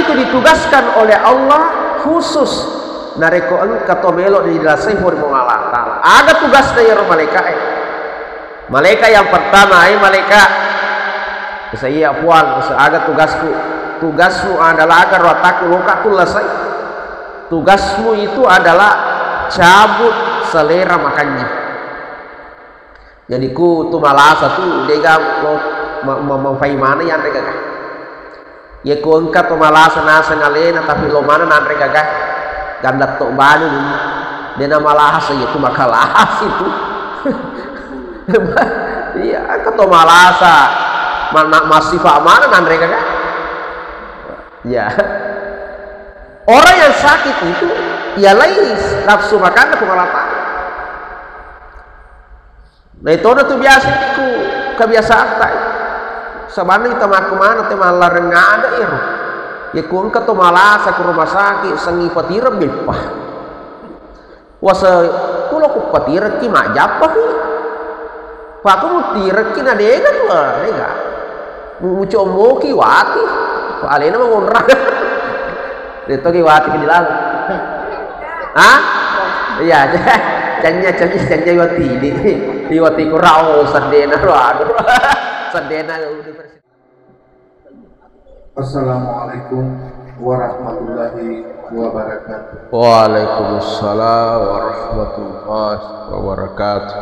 itu ditugaskan oleh Allah khusus nareko engka to melo di dalasai hori mo Allah Ta'ala. Ada tugas dari malaikat. Malaikat yang pertama malaikat saya puan, ada tugasmu adalah agar wataku luka selesai. Tugasmu itu adalah cabut selera makannya. Jadi ku tu malasa tu dega mau faimana yang mereka kah? Ya ku engka tu malasa nasa ngalena tapi lo mana nan mereka kah? Gandat tu banu dena malasa itu makalas itu. Iya, ketua malasa mana masih pak mana nan mereka kan? Ya, orang yang sakit itu ya lais nafsu makan aku malah tak. Nah itu tuh biasa itu kebiasaan tak. Sebenarnya kita mau kemana? Kita malah rengah ada iru. Ya kuang ketua malasa ke rumah sakit sengi petir bepah. Wasa kulo ku petir ki majapa ki. Pak aku mau tirek kina dega tuh, dega. Muncul moki wati, Pak Alena mau ngonrak. Itu ki wati ke dilang. Hah? Iya, janji wati di wati kurau sedena aduh. Sedena universitas. Assalamualaikum warahmatullahi wabarakatuh. Waalaikumsalam warahmatullahi wabarakatuh.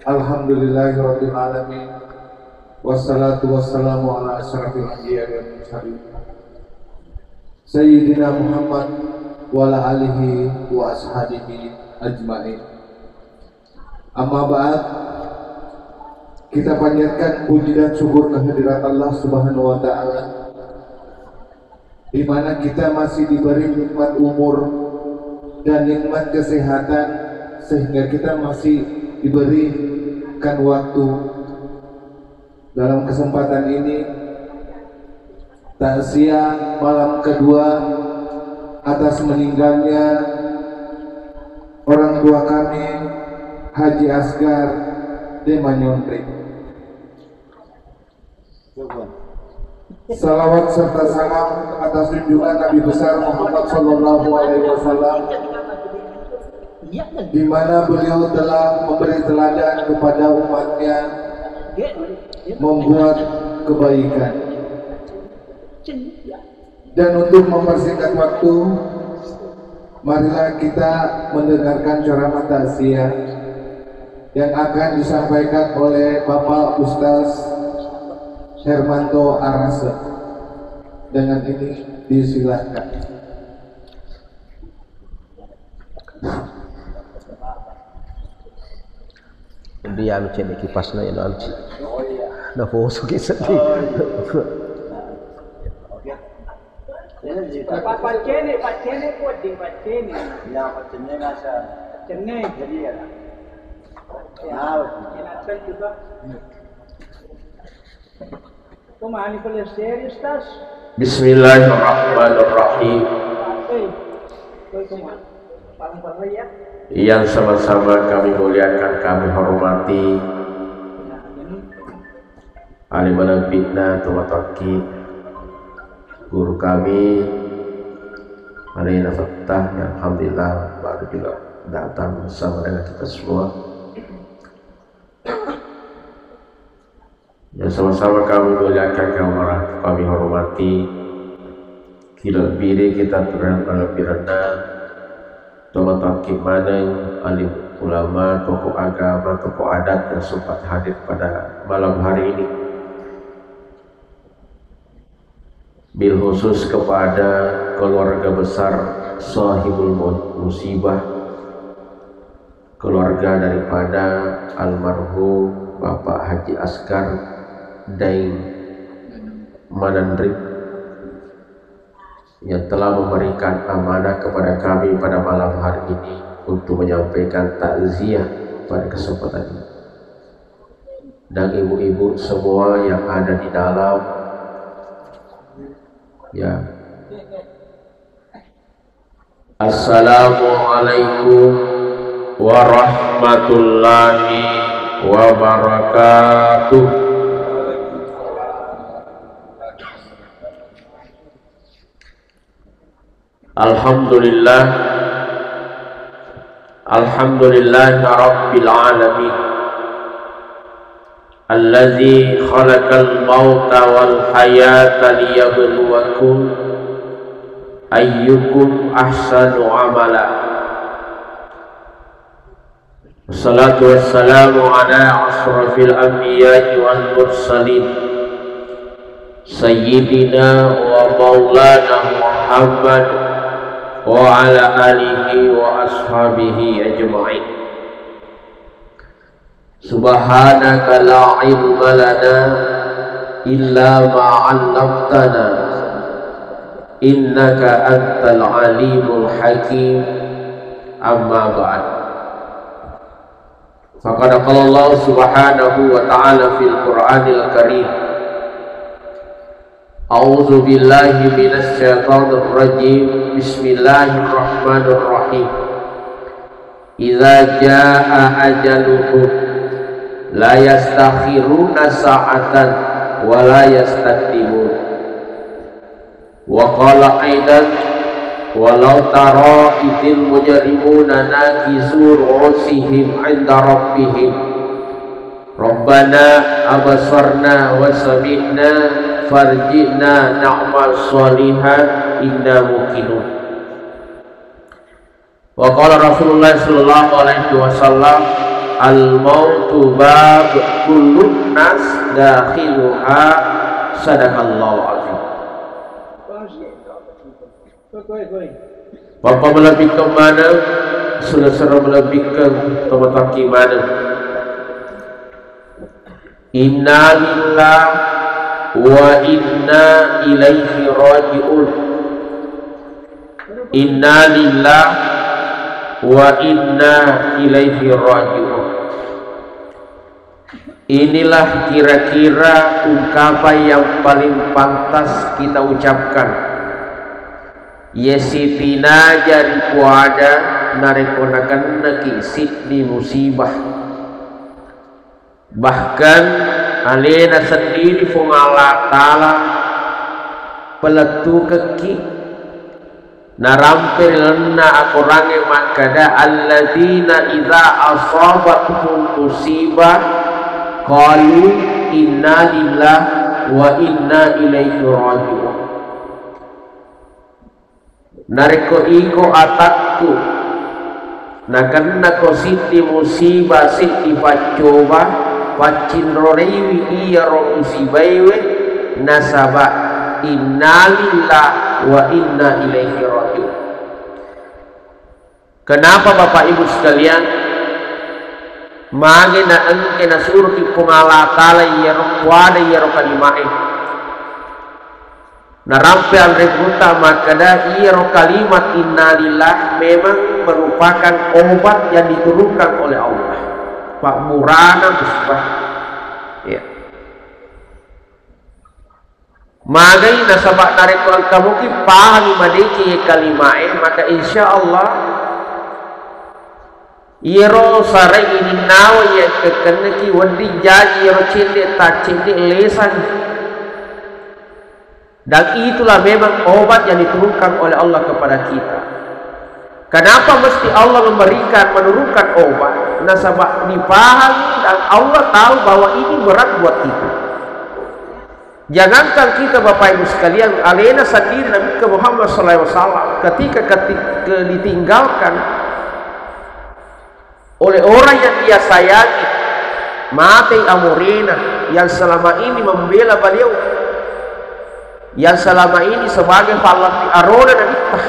Alhamdulillahirabbil alamin. Wassalatu wassalamu ala asyrafil anbiya'i wal mursalin. Sayyidina Muhammad wa ala alihi wa ashabihi ajmain. Amma ba'd. Kita panjatkan puji dan syukur kehadirat Allah Subhanahu wa taala, di mana kita masih diberi nikmat umur dan nikmat kesehatan, sehingga kita masih diberikan waktu dalam kesempatan ini takziah malam kedua atas meninggalnya orang tua kami Haji Asgar Demanyondri. Salawat serta salam atas junjungan Nabi besar Muhammad Sallallahu Alaihi Wasallam, di mana beliau telah memberi teladan kepada umatnya membuat kebaikan. Dan untuk mempersingkat waktu, marilah kita mendengarkan ceramah takziah yang akan disampaikan oleh Bapak Ustaz Hermanto Arase. Dengan ini disilakan. Dia anu cek kipasna ya nanti. Nah fokus kita di. Pak Cene kuat Pak Cene. Ya Pak Cene nasa. Cene jadi ya. Ya, ini juga. Kemana boleh serius tas? Bismillahirrahmanirrahim. Yang sama-sama kami muliakan, kami hormati alimana fitnah tuwataki guru kami Alina Fattah, yang alhamdulillah baru juga datang bersama dengan kita semua. Yang sama-sama kami muliakan, kami hormati kila biri kita turun pada pirana teman takib maneng alim ulama, tokoh agama, tokoh adat yang sempat hadir pada malam hari ini. Bil khusus kepada keluarga besar sahibul musibah, keluarga daripada almarhum Bapak Haji Asgar Daeng Manandri yang telah memberikan amanah kepada kami pada malam hari ini untuk menyampaikan takziah pada kesempatan ini, dan ibu-ibu semua yang ada di dalam ya. Assalamualaikum warahmatullahi wabarakatuh. Alhamdulillah, alhamdulillahi rabbil alamin, allazi khalaqal mauta wal hayata liyabluwakum ayyukum ahsanu amala. Wassalatu wassalamu ala asrafil anbiya'i wal mursalin, sayyidina wa maulana Muhammad wa ala alihi wa ashabihi ajma'in. Subhanaka la ilma lana illa ma 'allamtana innaka antal alimul hakim. Amma ba'd. Faqad qala Allah subhanahu wa ta'ala fil Qur'anil Karim, a'udzu billahi minasy syaithanir rajim, bismillahirrahmanirrahim. Idza jaa ajaluhum la yastakhiruna sa'atan wa la yastaqdimun. Wa qala aidan, walau tara idil mujrimuna nakizu ru'usihim 'inda rabbihim rabbana abasarna wa sami'na farji'na na'mal sholihan inna muqinun. Wa qala Rasulullah sallallahu alaihi wasallam, al mautu bab kullu nas dakhiluha. Sadaqallahu azim. Bapa melebih ke mana, saudara melebih ke tempat mana. Inna lillah wa inna ilaihi raji'un. Inna lillah wa inna ilaihi raji'un. Inilah kira-kira ungkapan yang paling pantas kita ucapkan. Yesitina jari kuada narekonakan nakisik di musibah. Bahkan alena sendiri fungala ta'ala peletu keki narampir lena akurangi makada alladina idza asabatuhum musibah qalu inna lillah wa inna ilaihi raji'un. Nareko iko atakku nakanna ko siti musibah siti pacoba pacin rorewi iya ro musibaiwe nasaba inna lillah wa inna ilaihi raji'un. Kenapa Bapak Ibu sekalian mage na engke na suruh ti pungala tala iya ro kuada iya ro kalimae narampe al-rebuta makada iro kalimat innalillah memang merupakan obat yang diturunkan oleh Allah. Pak Murana Bisbah ya. Magai nasabak nareko kamu ki pahami madeki kalimae maka insya Allah iro sare ini nawa yang kekeneki wadi jadi iro cinde tak cinde lesan. Dan itulah memang obat yang diturunkan oleh Allah kepada kita. Kenapa mesti Allah menurunkan obat? Nasabah dipahami dan Allah tahu bahwa ini berat buat kita. Jangankan kita Bapak Ibu sekalian, alena sendiri Nabi Muhammad SAW ketika ditinggalkan oleh orang yang dia sayangi, mati amurina yang selama ini membela beliau, yang selama ini sebagai pahlawan arona dan itah.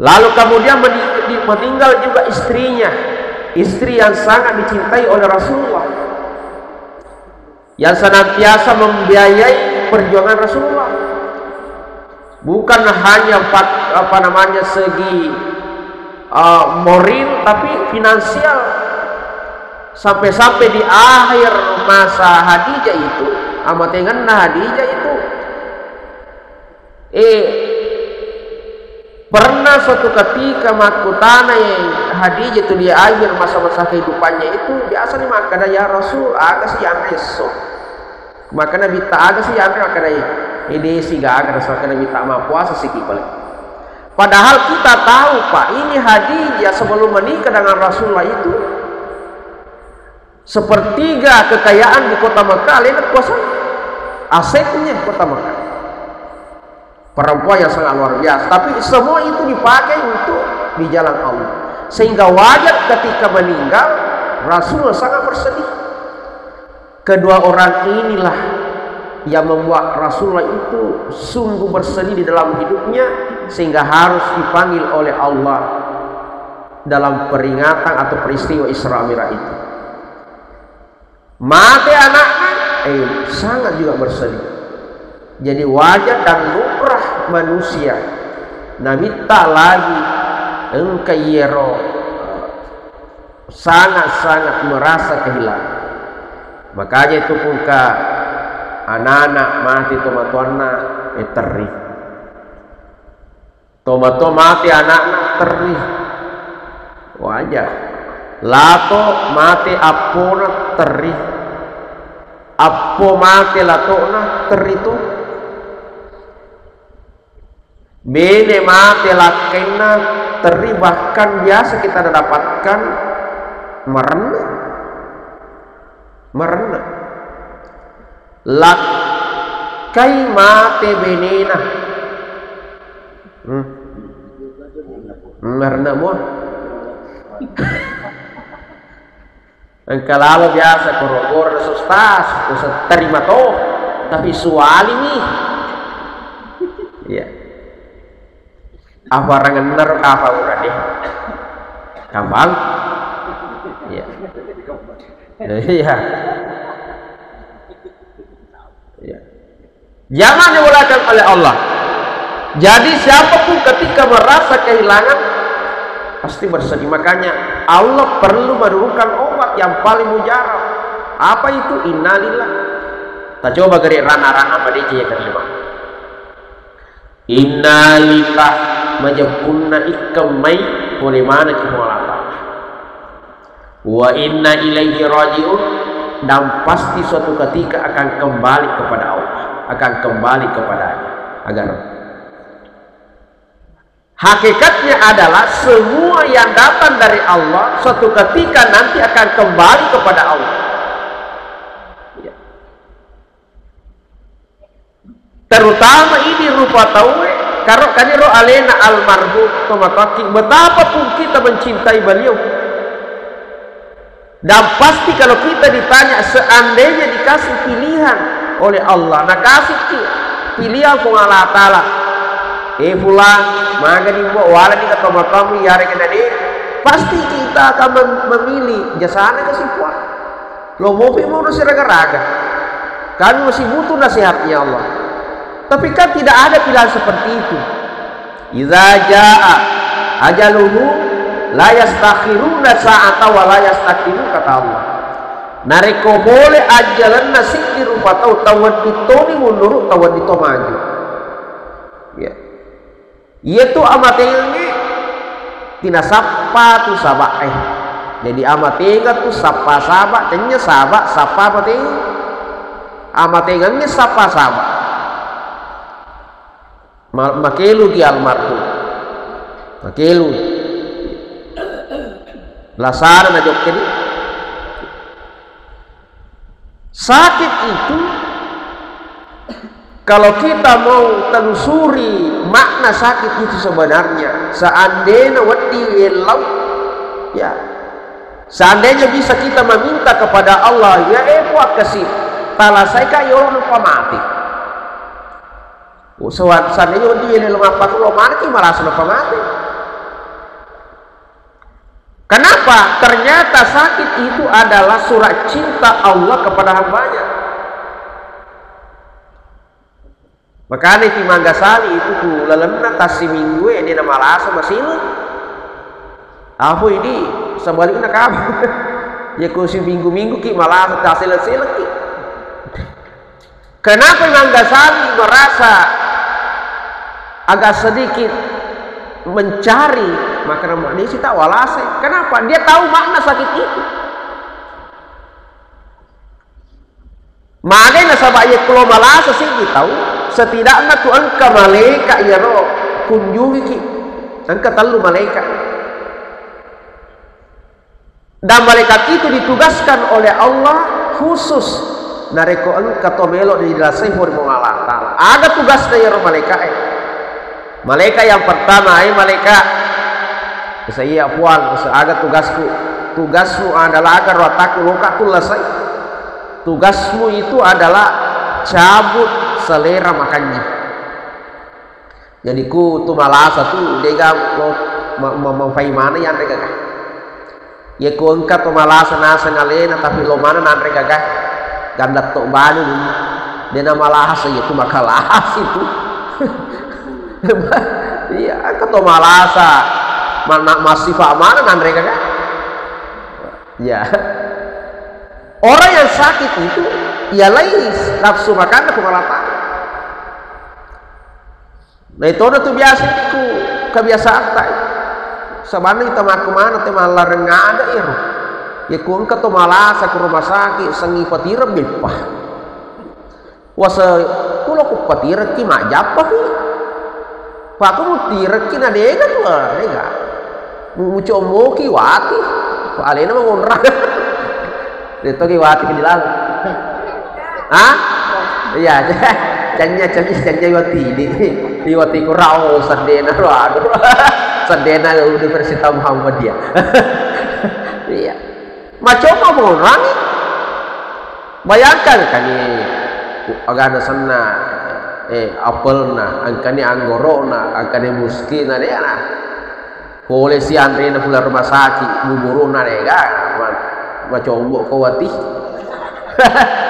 Lalu kemudian meninggal juga istrinya, istri yang sangat dicintai oleh Rasulullah, yang senantiasa membiayai perjuangan Rasulullah, bukan hanya segi moral tapi finansial. Sampai-sampai di akhir masa Hadijah itu amatengan Hadijah itu pernah suatu ketika makutana yang Hadijah itu di akhir masa-masa kehidupannya itu biasa nih makanya ya Rasul agak sih yang esok makanya bita agak sih yang makanya ini sih gak akan rasakan minta maaf puasa sih balik. Padahal kita tahu Pak, ini Khadijah sebelum menikah dengan Rasulullah itu sepertiga kekayaan di kota Mekah lihat puasa asetnya kota Mekah, perempuan yang sangat luar biasa, tapi semua itu dipakai untuk di jalan Allah, sehingga wajar ketika meninggal Rasulullah sangat bersedih. Kedua orang inilah yang membuat Rasulullah itu sungguh bersedih di dalam hidupnya, sehingga harus dipanggil oleh Allah dalam peringatan atau peristiwa Isra Mi'raj itu. Mati anaknya, sangat juga bersedih. Jadi wajar dan lumrah manusia. Nabi tak lagi engkayero sangat-sangat merasa kehilangan. Makanya itu pun anak-anak mati tomatuanna teri. Tomato mati anak-anak teri. Wajar. Lato mati apona teri. Apo mati latona teri tu. Bene mati lakena teri, bahkan biasa kita dapatkan merena. Lakai mate benena merena mo kalau biasa korogor sustas usah terima toh, tapi suali nih ya apa orang bener apa udah deh gampang ya. Iya. Ya. Jangan diulangkan oleh Allah. Jadi siapapun ketika merasa kehilangan pasti bersedih. Makanya Allah perlu menurunkan obat yang paling mujarab. Apa itu? Innalillah. Kita coba gerik rana-rana pada yang kelima. Innalillah majapuna ikamai oleh mana kita wa inna ilaihi raji'un, dan pasti suatu ketika akan kembali kepada Allah, akan kembali kepadanya. Agar hakikatnya adalah semua yang datang dari Allah suatu ketika nanti akan kembali kepada Allah ya. Terutama ini rupa tawe karo kaniro alena almarhum tomataki, betapapun kita mencintai beliau. Dan pasti kalau kita ditanya, seandainya dikasih pilihan oleh Allah, nah kasih pilihan pun Allah Ta'ala, pulang maka dibuat wala di kata kamu ya kena deh, pasti kita akan memilih jasanya kasih kuat. Lo mau nasi raga-raga, kami masih butuh nasihatnya Allah. Tapi kan tidak ada pilihan seperti itu. Idza jaa ajaluhu la yastakhiruna sa'ata wa la yastakhiru, kata Allah. Nareko boleh ajalan nasik rupa tau tawan ditoni mundur tawan ditomaju. Ya. Itu amatenge tina sapa tu sabak Jadi amatenge tu sapa sabak tanya sabak sapa amatenge. Amatenge sapa sabak. Makelu di almarhum. Makelu lasar na jok ini. Sakit itu kalau kita mau telusuri makna sakit itu sebenarnya, seandainya wedi elau ya, seandainya bisa kita meminta kepada Allah ya buat kasih talasai kayo lupa mati. Seandainya wedi elau apa kalau mati malah lupa mati. Kenapa? Ternyata sakit itu adalah surat cinta Allah kepada hambanya. Makanya di Manggasali itu tuh lalemna tasi minggu ini nama rasa masih apa ini sebaliknya kamu ya kursi minggu-minggu ki malah tasi lagi. Kenapa Manggasali merasa agak sedikit mencari makanan dia sih tak walase. Kenapa? Dia tahu makna sakit itu. Makanya sabaya kalau malasa sih dia tahu setidaknya tu angka malaikat ya roh kunjungi ki angka telu malaikat, dan malaikat itu ditugaskan oleh Allah khusus nareko angka to melok di dalam sehur Allah Ta'ala. Ada tugas dari malaikat. Malaikat yang pertama malaikat saya puan ada tugasmu adalah agar watakku luka selesai. Tugasmu itu adalah cabut selera makannya. Jadi ku tu malasa tu dega mau mana yang mereka kah? Ya ku engkau tu malasa nasa ngalena tapi lo mana nan mereka kah? Ganda tok banu dia nama lahas itu makalah itu. Iya, engkau tu malasa mana masih mana nan mereka kah? Ya. Orang yang sakit itu ya lais nafsu makan aku malata. Nah itu tuh biasa itu kebiasaan tak. Sebenarnya kita mau kemana? Kita malah rengah ada ya. Ya kun ke tu malas ke rumah sakit sengi patira bepah. Wasa kulo ku patira ki mak japa ki. Pak ku tira ki na dega tu dega. Mu como ki wati. Pak alena mengonra. Itu ki wati ki dilang. Hah? Iya, janji wati di wati ku rao sendena aduh. Sendena Universitas Muhammadiyah. Iya. Macam apa orang ni? Bayangkan kan ni agana sana apel na, angkani anggoro na, angkani muski na dia na. Boleh si Andre na pulang rumah sakit, buburu na dia kan. Macam mbok kau wati.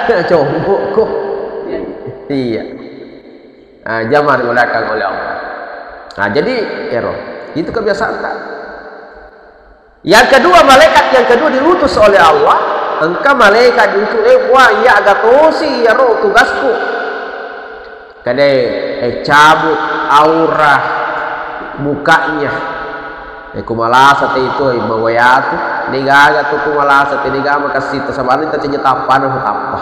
Macam mbok kau. Iya. Zaman dimulakan oleh Allah. Nah, jadi itu kebiasaan tak. Yang kedua malaikat yang kedua diutus oleh Allah. Engkau malaikat diutus wah ya agak tosi ya roh tugasku. Kade cabut aura mukanya. Kumalasa itu mawayatu. Nigaga tu kumalasa tiniga makasih tersabani tercenyetapan apa.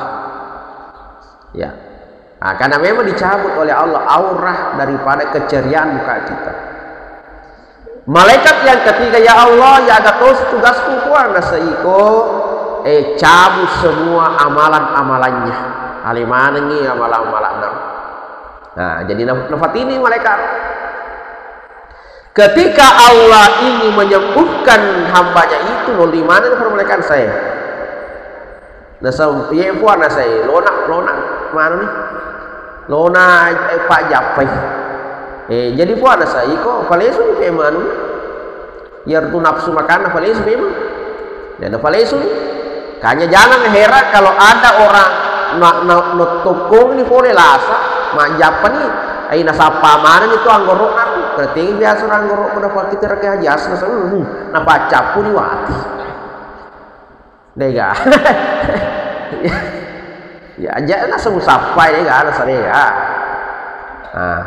Ya. Nah, karena memang dicabut oleh Allah aura daripada keceriaan muka kita. Malaikat yang ketiga ya Allah ya agak tugasku kuang nasaiko cabut semua amalan-amalannya. Alimana ni amalan-amalan. Nah, jadi nafat ini malaikat. Ketika Allah ingin menyembuhkan hambanya itu lo di mana malaikat saya? Nasam ye puan saya lona mana nih? Lona Pak Japai. Jadi puan saya kok palesu ni memang ya tu nafsu makan palesu memang. Dan palesu kanya jangan heran kalau ada orang nak tukung ni boleh lasa mak Japan ni ai nasapa mana itu anggorok nak berarti biasa anggorok pada kita rakyat jas na baca pun wati. Dega. Ya aja na semua sampai dega na sadega. Nah.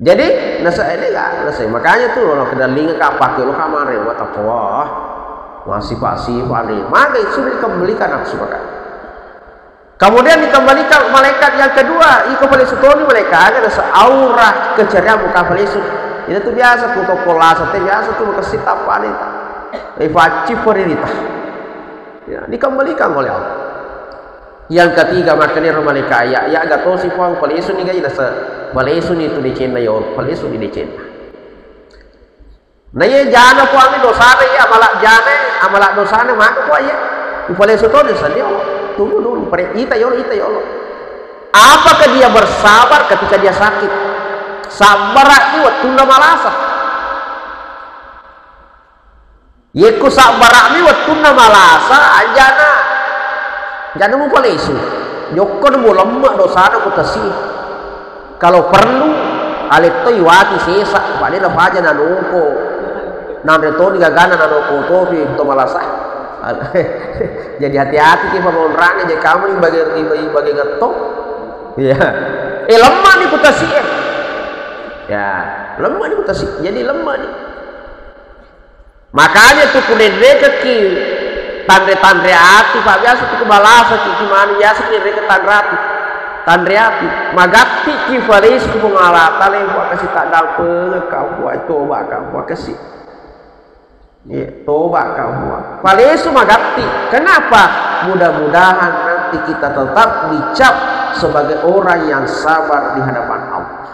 Jadi nasa ini nasa makanya tuh kalau kedalingan kapak lo kamar buat apa wah masih pasif ada maka itu dikembalikan nafsu makan. Kemudian dikembalikan malaikat yang kedua itu boleh sutoni malaikat ada aura keceriaan muka palesu itu tuh biasa protokola sate biasa tuh kasih apa nih wajib pemerintah ya dikembalikan oleh Allah. Yang ketiga makanya malaikat ya agak tahu sih puang palesu nih guys nasa palesu itu dicenda ya palesu ini dicenda. Nah ya jana puang ini dosa ya amalak dosa nih maka puang ya palesu tuh dosa dia tunggu dulu ita ya Allah. Apakah dia bersabar ketika dia sakit? Sabar itu waktu malasa. Yeku sabar ini waktu malasa jana mau palesu. Joko mau lemak dosa aku tasih. Kalau perlu alit to iwati sesa pada na paja na nuko namre to ni gagana na nuko to pi to malasa. Jadi hati-hati kita orang jadi kamu ni bagi ngetok. Ya. Lemah ni putasi. Ya, lemah ni putasi. Jadi lemah ni. Makanya tu kunedeka ki tandre hati pak biasa tu kebalasa ki gimana biasa kunedeka tandre hati. tandriati magati ki faris ku mengalata le buat kasih tak dalpe kau buat toba kau buat kasih ya toba kau buat faris magati. Kenapa? Mudah-mudahan nanti kita tetap dicap sebagai orang yang sabar di hadapan Allah.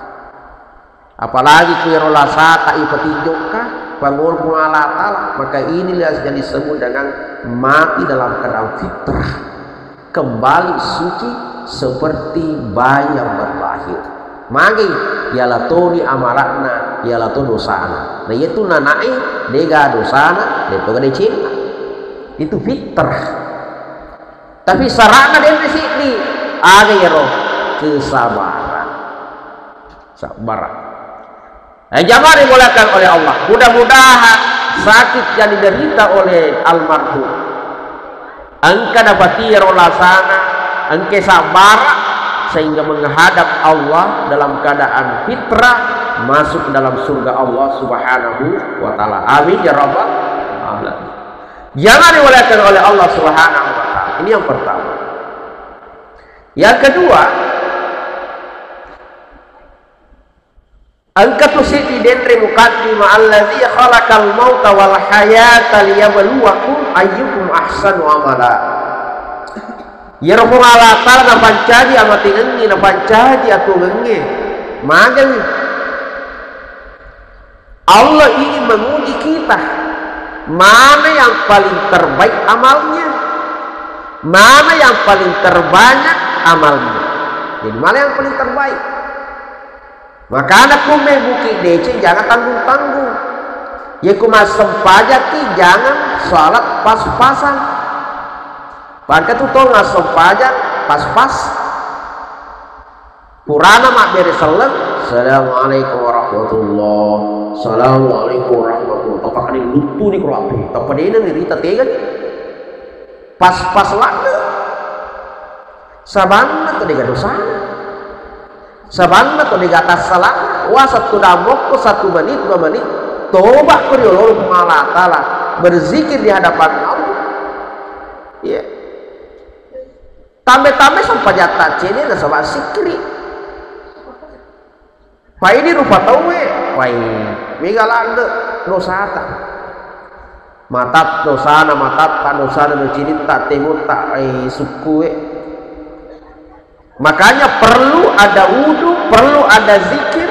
Apalagi kuirola sata ipetinjukah bangun mengalata, maka inilah yang disebut dengan mati dalam keadaan fitrah, kembali suci seperti bayi yang berlahir. Magi ialah toni amalatna, ialah tu dosana. Nah itu nanai dega dosana, itu kan cinta. Itu fitrah. Tapi sarana dia di sini ada ya roh kesabaran, sabaran. Jangan dimulakan oleh Allah. Mudah-mudahan sakit yang diderita oleh almarhum engkau dapati rolasana, engkau sabar sehingga menghadap Allah dalam keadaan fitrah, masuk dalam surga Allah Subhanahu wa taala. Amin ya rabbal alamin. Jangan dimulakan oleh Allah Subhanahu wa taala. Ini yang pertama. Yang kedua, angkatu siti dendre muqaddima allazi khalaqal mauta wal hayata liyabluwakum ayyukum ahsanu amala. Ya roh Allah taala na pancadi amati ngengi na pancadi atu ngengi. Magal Allah ingin menguji kita mana yang paling terbaik amalnya, mana yang paling terbanyak amalnya. Jadi mana yang paling terbaik? Maka anakku mebuki dece jangan tanggung-tanggung. Ya kuma sempajaki jangan salat pas-pasan. Bahkan tu tol ngasem pajak pas-pas. Purana mak beri seleng. Assalamualaikum warahmatullahi. Assalamualaikum warahmatullahi. Apa kan lutu ni kalau apa? Apa dia ni rita tegan? Pas-pas lada. Sabana tu dia dosa. Sabana tu dia atas salah. Wah satu damok ko 1 menit 2 menit. Tobat ko dia Allah Subhanahu taala. Berzikir di hadapan Allah. Ya. Tambe-tambe sampai jatah cene na sama sikri. Pai ini rupa tawe, pai migalande dosata. Matat dosana matat tan dosana no cinta temut tak suku. Makanya perlu ada wudu, perlu ada zikir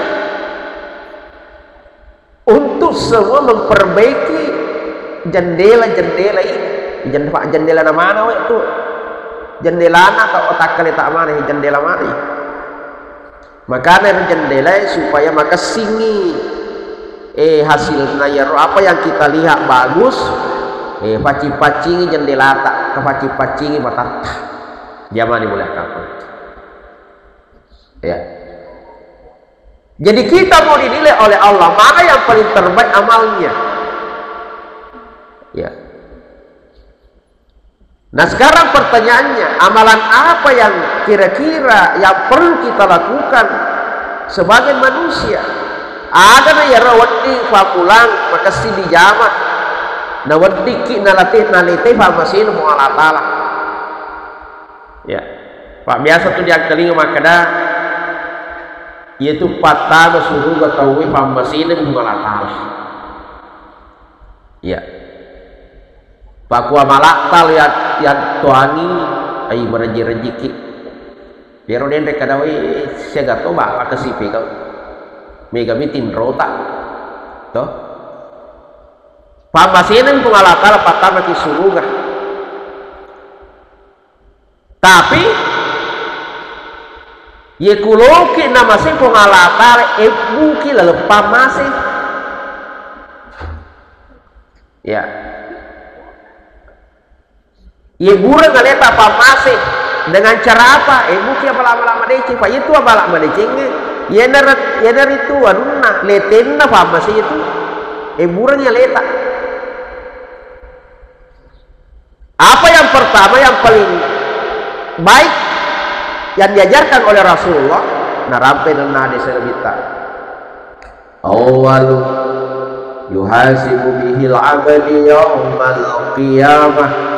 untuk semua memperbaiki jendela-jendela ini. Jendela mana we itu? Jendela atau otak kali tak mana jendela mana? Makanya jendela supaya maka singi hasilnya ya apa yang kita lihat bagus paci-pacingi jendela tak kepaci-pacingi mata zaman dimulai kapan ya. Jadi kita mau dinilai oleh Allah mana yang paling terbaik amalnya ya. Nah sekarang pertanyaannya, amalan apa yang kira-kira yang perlu kita lakukan sebagai manusia? Ada na ya rawati fakulang maka si dijama na waddi ki nalatih nalite fa masin mo Allah taala. Ya. Pak biasa tu dia keling makada yaitu patah suruh gatawi fa masin mo Allah taala. Ya. Pak kuah malak tal yang tuangi ai merejeki pero den rekadawi siaga to ba akasipi kau mega mitin rota to pamasinin pengalakal patama ki suruga tapi ye kuloki namase pengalakal buki lelepa masih ya. Ibu ngelihat apa masih dengan cara apa? Ibu kia lama-lama deci, pak itu apa lama decingnya? Ya dari itu, warna leten apa masih itu? Ibu letak. Apa yang pertama yang paling baik yang diajarkan oleh Rasulullah? Narampe dan nade serbita. Awalu yuhasibu bihil abadi yaumal qiyamah.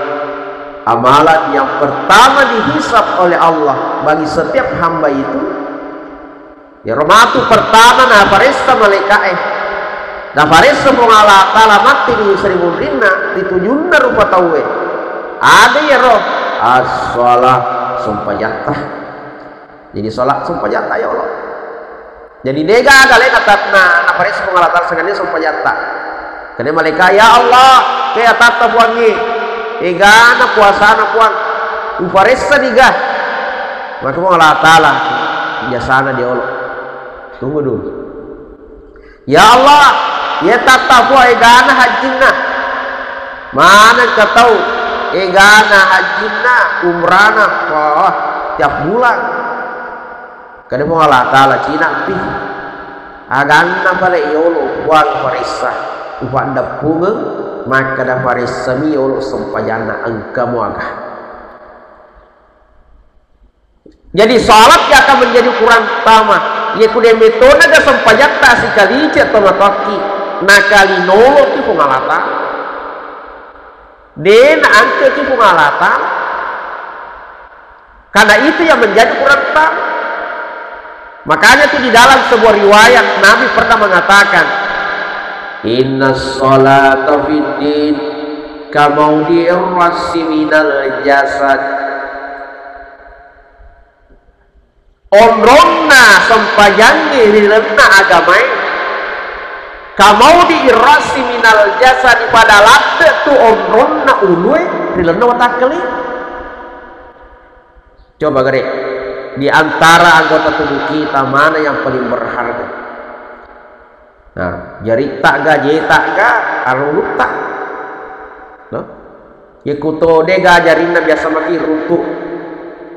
amalan yang pertama dihisab oleh Allah bagi setiap hamba itu ya romatu pertama na faresta malaikat na faresta mongala ta'ala mati di seribu rina ditujunna rupa tawe ada ya roh as-sholat sumpah jatah. Jadi sholat sumpah jatah ya Allah. Jadi nega kali kata na faresta mongala ta'ala sengaja sumpah jatah karena malaikat ya Allah kaya tata buangi egana puasa na puan ufaresa diga maka mongala ta'ala biasana dia Allah. Tunggu dulu. Ya Allah, ya tata buah egana hajinna. Mana kau tahu egana hajinna umrana wah tiap bulan. Kadang mau Allah Taala Cina pi. Agana balik yolo buat farisa. Upan dapungeng maka da farisa mi yolo sempajana angka muaga. Jadi salat yang akan menjadi ukuran utama. Ya kude metode da sampajata si kalice atau mataki nakali nolo ki pungalata den angke ki pungalata karena itu yang menjadi ukuran utama. Makanya itu di dalam sebuah riwayat Nabi pernah mengatakan inna sholata fiddin kamaudi'ir rasi minal jasad. Onronna sempajangi rilena agamai kamau diirasi minal jasa di pada latte tu onronna ulue rilena watakali. Coba gede di antara anggota tubuh kita mana yang paling berharga? Nah, jari tak ga je tak ga aruluk tak no ikuto dega jarina biasa maki runtuh.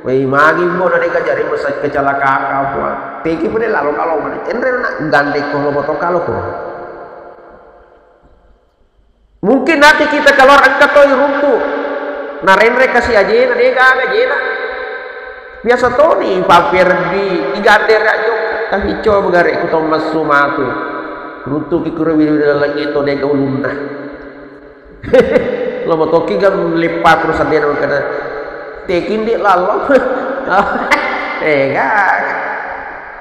Wei magi mo na deka jari besar kecelakaan kau buat. Teki pun lalu kalau mana cendera nak gandek kalau motor kalau ko. Mungkin nanti kita keluar angkat toy runtuh. Na renre kasih aja na deka aga jena. Biasa to ni papir di igander aja tapi coba begare ku to masumatu. Runtuh ki kurwi lagi to deka ulunna. Lo motor ki gam lipat terus adena kana tekin di lalu enggak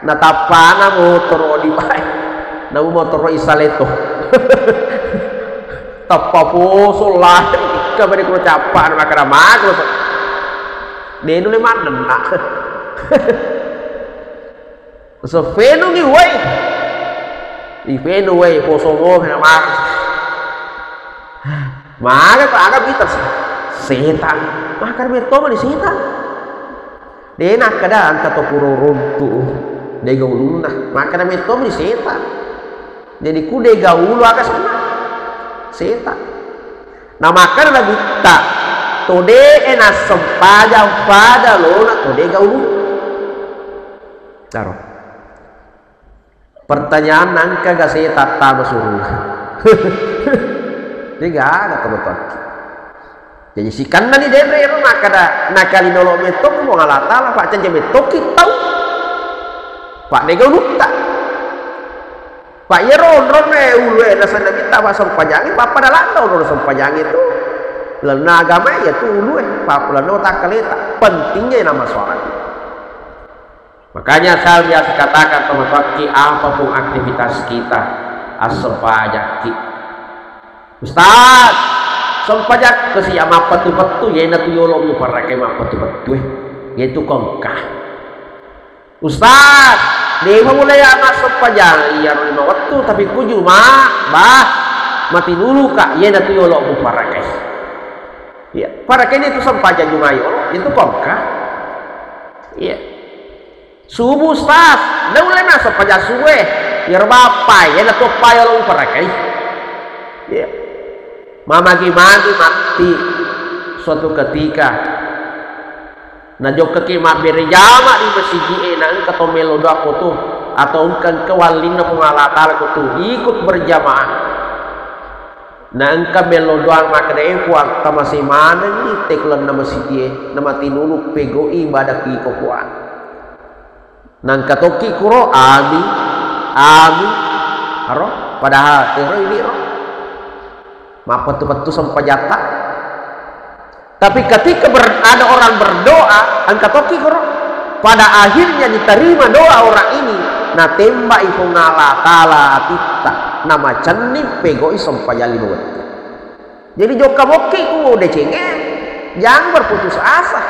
natapana motor di baik namu motor isaleto tapapo lah kabari ko capan makara magro denu le manen nak so fenu ni wai di fenu wai posongo na maga ko aga bitas setan makar beto mah setan denak kada angka to puro runtuh dega uluna makar beto mah setan jadi ku dega ulu aga sana setan nah makar la bitta to de ena sempaja pada lona to dega ulu caro pertanyaan angka ga setan ta masuruh dega ada teman. Jadi si kanda ni dere ro nakada nakali nolo metok mo ngalata lah pak canje metok kita pak nego lukta pak yero ron me ulwe na sana kita pak sampajangi pak pada landa ro sampajangi itu lena agama ya tu ulwe pak lena tak kaleta pentingnya nama sholat. Makanya saya biasa katakan teman-teman apapun aktivitas kita asal pajaki Ustaz sampajak kasi ama patu-patu ya na tuyolo mo para kay mapatu-patu yaitu kongkah Ustaz di mulai ama sampajak iya ro lima waktu tapi kuju bah mati dulu kak ya na tuyolo mo para kay ya para kay itu sampajak jumayo itu kongkah iya subuh Ustaz na mulai na sampajak suwe ya bapak ya na tupayolo mo para kay iya mamagi-magi mati suatu ketika najok kaki mabiri jama di masjid na engka to melodo aku tuh atau engka kewalin na pengalatal aku tuh ikut berjamaah na engka melodoan maka deh kuat tamasi mana ni teklan na masjid nama tinuluk pego ibadah ki kokuan nang katoki kuro ami aro padahal tero ini ro mapatu-patu sampajata Tapi ketika ada orang berdoa, angkat toki pada akhirnya diterima doa orang ini. Nah tembak itu ngala tala kita nama cenih pegoi sompayali buat. Jadi joka boki ku udah cengeng, jangan berputus asa.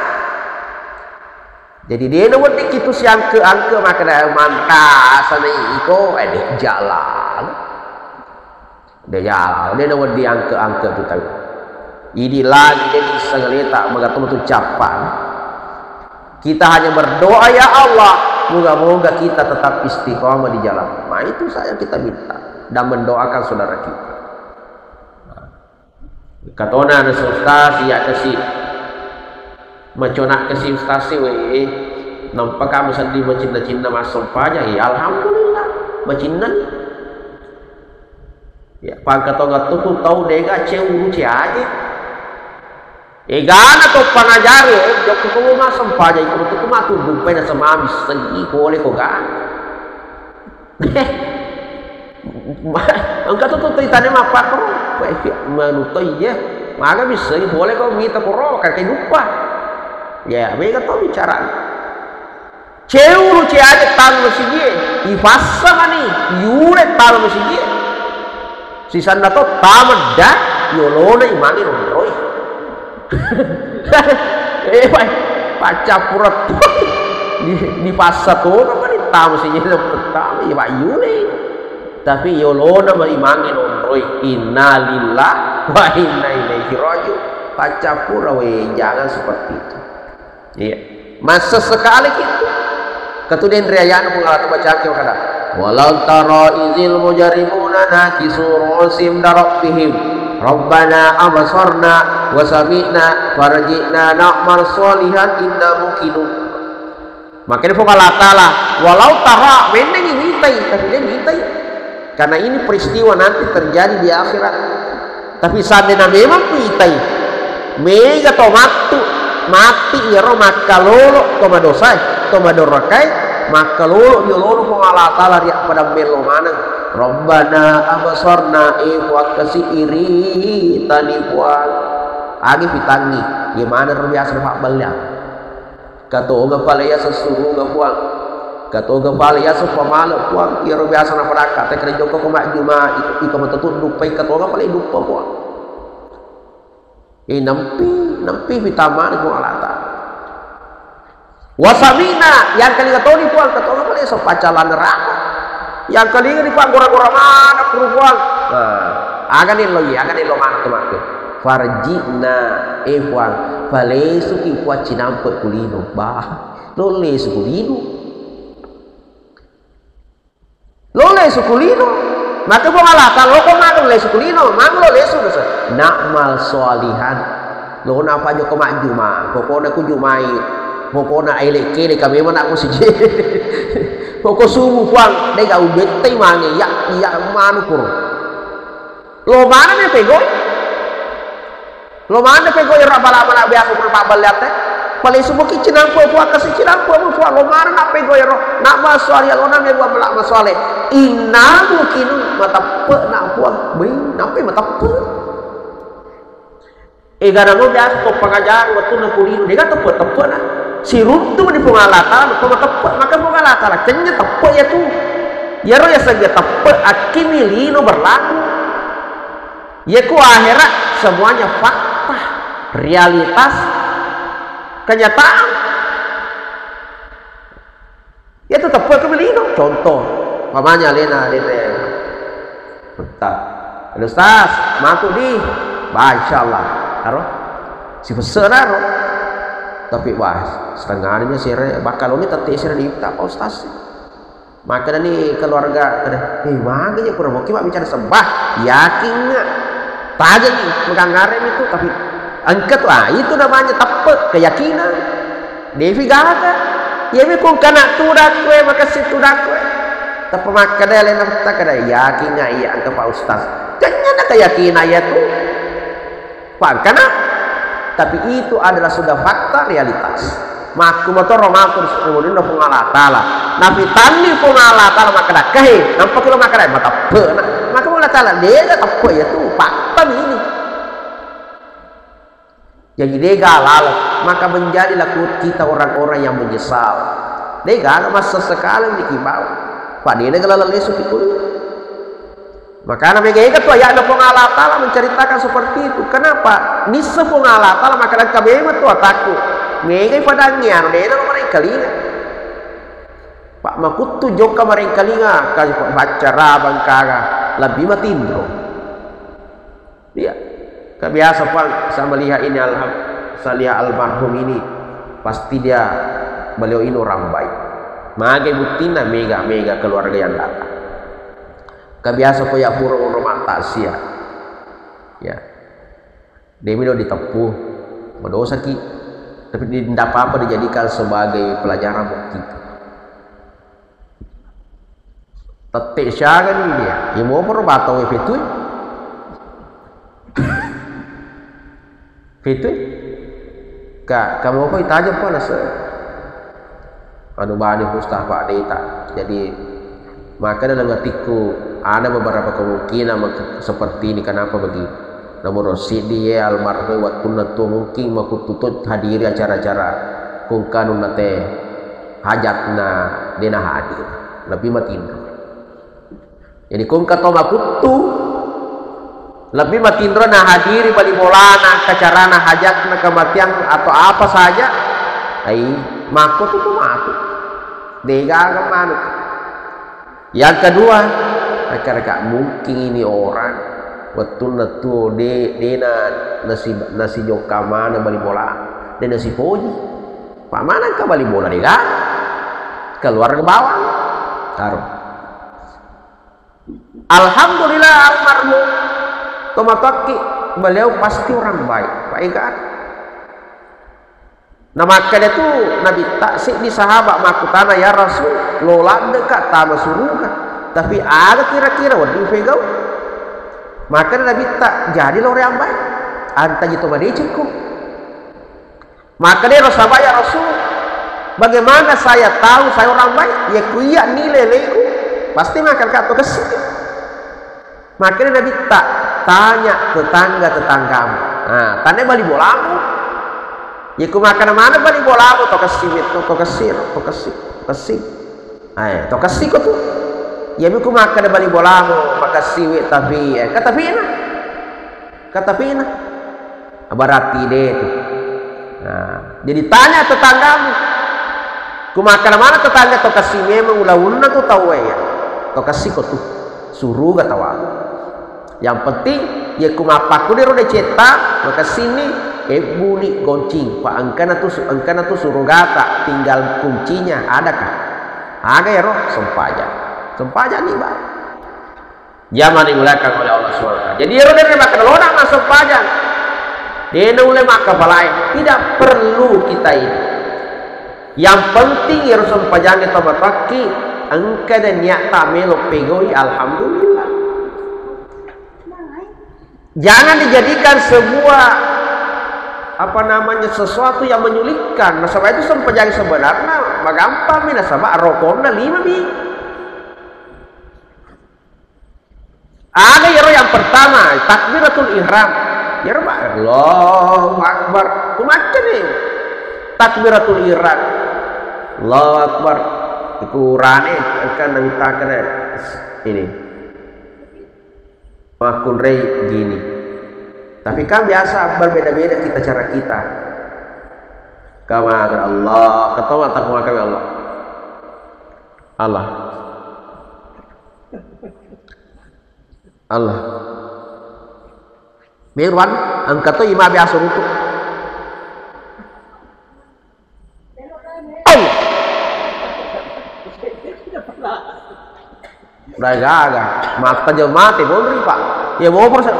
Jadi dia nuwun itu siang ke angke maka dah mantap sana iko jalan. Dia jalan, dia nuwun di angke tu tahu. Ini lagi dia bisa ngelita mengatur tu capan. Kita hanya berdoa ya Allah, moga-moga kita tetap istiqomah di jalan. Nah itu saja kita minta dan mendoakan saudara kita. Katona ada ustaz ya kasih menconak kasih ustaz we nampak kamu sedih bercinta-cinta masuk aja ya alhamdulillah bercinta ya pangkat tonga tuh tahu dega cewek lucu aja gana tuh panajari jok ko masuk aja itu tuh matu dupai na sama habis segi boleh kok kan angkat tuh tanya apa kok menutup ya maka bisa boleh kau minta koro kayak lupa ya mereka tahu bicara cewek lucu aja tahu masih dia ifasa mani yure tahu masih dia sisa nato tamat dah yolona imani roy pacar purat di pasar tuh apa nih tahu masih dia tahu ya pak yure tapi yolona imani roy innalillah wa inna ilaihi raji'un baca pura jangan seperti itu iya masa sekali gitu kemudian riayana pengalat baca ke kada walau tara izil mujarimuna nakisu rusim darabbihim rabbana absarna wa sami'na farji'na na'mal sholihan inna muqinun makanya pengalat Allah walau tara meneng ngitai tapi dia ngitai karena ini peristiwa nanti terjadi di akhirat. Tapi seandainya memang pitai mega tomatu mati ya roh maka lolo toma dosa toma dorakai maka lolo yololo pengalat Allah riak pada melo mana Rabbana abasarna ikhwat kasih iri tadi buat agi pitangi gimana roh biasa pak balik kata oga palaya sesuruh gak buang kata oga palaya sepamala buang ya roh biasa na padaka teh kena joko kumak juma ika matutun dupai kata oga palaya dupa buang nampi vitamin ko alata wasamina yang kali kata ni buang kata oga palaya sopacalan neraka yang kali ni buang gora-gora mana perubuang agan ni lo mana teman farjina buang palaya suki buat cinampet kulino bah lo le sukulino lo le sukulino maka mo alata lo ko mang le sukulino mang lo le su nakmal sholihan lo na pa jo ko ma juma ko na ku jumai ko na ai le ke kami mana aku siji ko sumu puang de ga ubet tai mangi ya manu kur lo mana me pego ya bala biasa pun pa balat pale subuh kicinang po kasih cinang po lo mana na pego ya nak maswali lo na me gua melak maswali inna mungkin matape nak puang bing nape matape gara mo biasa to pangajar waktu na kulino dia tepe na si runtu di pengalatan ko matape maka pengalatan kenya tepe ya tu ya ro ya saja tepe akimilino berlaku ya ku akhirat semuanya fakta realitas kenyataan ya itu tepe kemilino contoh mamanya lena bentar Ustaz maku di insyaallah aro si besar aro tapi wah setengah ini sire bakal ini teti sire di tak Ustaz maka nih keluarga kada makanya kurang oke mak bicara sembah yakin nggak taja nih pegang ngarem itu tapi angkat wah itu namanya tepe keyakinan Devi gaga ya mi kung kana tudak kue maka si tudak kue tapi maka dah lain tak kada yakin nggak iya angkat Pak Ustaz jangan ada keyakinan ya tuh karena tapi itu adalah sudah fakta realitas maku motor romaku kemudian udah pengalatala nabi tani pengalatala maka dah keh nampak lo maka dah mata pernah maka pengalatala dia dah tak ya tuh fakta ini Jadi dega lalat, maka menjadilah kita orang-orang yang menyesal. Dega masa sekali dikibau. Pak dia negala lesu itu. Maka nabi itu ayat Allah Taala menceritakan seperti itu. Kenapa? Nisa pun Allah Taala maka dan kami itu takut. Mega padanya, nena mereka linga. Pak makutu joka mereka linga, kasi baca rabang kaga lebih matindro. Dia kebiasa Pak saya melihat ini saya lihat almarhum ini pasti beliau ini orang baik. Mage buktina mega keluarga yang datang. Kebiasa Pak ya burung rumah taksia. Ya. Dia bilang ditepuh, berdosa ki, tapi tidak apa-apa dijadikan sebagai pelajaran buat kita. Tetek syagan ini dia, ya mau perbatau itu. Itu kamu apa itu aja pun nasa anu bani Mustafa Pak Deta. Jadi maka dalam hatiku ada beberapa kemungkinan seperti ini. Kenapa begini? Namun Rosidi ya almarhum waktu itu mungkin maku tutut hadiri acara-acara kungkanu nate hajatna dena hadir lebih matindro. Jadi kungka to makutu lebih matindro na hadiri bali bolana kacarana hajatna kematian atau apa saja. Ai makut itu makut. Dega manut. Yang kedua, rekan-rekan mungkin ini orang betul dena nasi joka mana bali bola, dan nasi poji. Pak mana ka bali bola dega? Keluar ke bawah. Taruh. Alhamdulillah almarhum Tomataki beliau pasti orang baik. Baik kan? Nah makanya itu Nabi taksik di sahabat makutana ya Rasul lola dekat tama surga. Tapi ada kira-kira waduh pegau. Maka Nabi tak jadi orang yang baik. Anta gitu badeciku. Maka dia sahabat ya Rasul, bagaimana saya tahu saya orang baik? Ya kuya nilai leku pasti makan kata kesini. Makanya Nabi tak tanya tetangga-tetanggamu. Nah, tanya balik bolamu. Ya ku makan mana balik bolamu? To kasih. Ay, to kasih ko tuh. Ya ku makan balik bolamu, makasih tapi kata pina. Berarti deh tuh. Nah, jadi tanya tetanggamu. Ku makan mana tetangga to kasih memang ulah-ulah tuh tahu ya. To kasih ko tuh. Suruh gak tahu. Yang penting ya kumapaku dia udah cetak maka sini bunyi goncing pak angkana tuh suruh gata tinggal kuncinya adakah ada ya roh sempaja nih bang zaman dimulakan oleh Allah SWT. Jadi ya roh dari makan orang mas sempaja dia oleh maka balai tidak perlu kita ini yang penting ya roh sempaja kita berpaki angka dan nyata melo pegoi alhamdulillah. Jangan dijadikan sebuah sesuatu yang menyulitkan. Nasabah itu sempejang sebenarnya magampang mi nasabah rokona 5 mi. Ada yang pertama takbiratul ihram. Ya Rabb, Allahu Akbar. Kumaca nih. Takbiratul ihram. Allahu Akbar. Ikurane akan nangitakan ini. Makun rei gini. Tapi kan biasa berbeda-beda cara kita. Kama Allah, ketemu tak kami Allah. Allah. Mirwan, angkat tu imam biasa untuk. Allah. Udah gagal, mata jauh mati, boleh pak. Ya mau persen.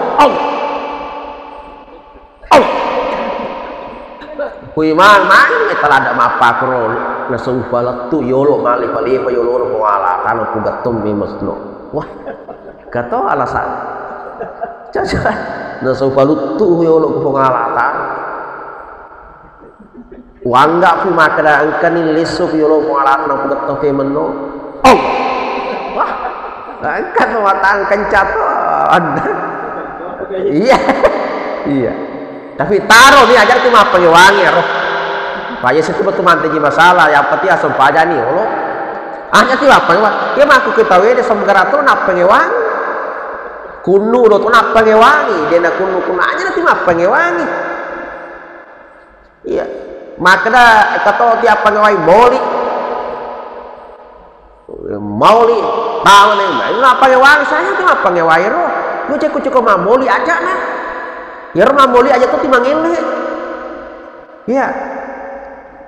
Kui mana telah ada mapa kro nasung balak tu yolo mali pali pa yolo no wala tano pugatum mimusno. Wah, kata alasan. Caca nasung balut tu yolo ku pengalatan. Wangga pu makada angkan ni lesuk yolo pengalatan no pugatum pemeno. Wah, angkat matang kencaton. Iya. Tapi taruh nih ajar tuh mah pengewangi roh. Paya situ betul manteji masalah, yang penting asal paja nih Allah. Hanya tuh apa ya? Dia mah aku ketahui dia semgara tuh nak pengewangi. Kunu do tuh nak pengewangi, dia nak kunu aja nanti mah pengewangi. Iya. Maka dah kata tiap pengewangi Mauli tahu nih, itu apa pengewangi saya tuh apa pengewangi roh. Lu cukup mamoli aja nah. Ya roh mamoli aja tuh timang ini. Iya.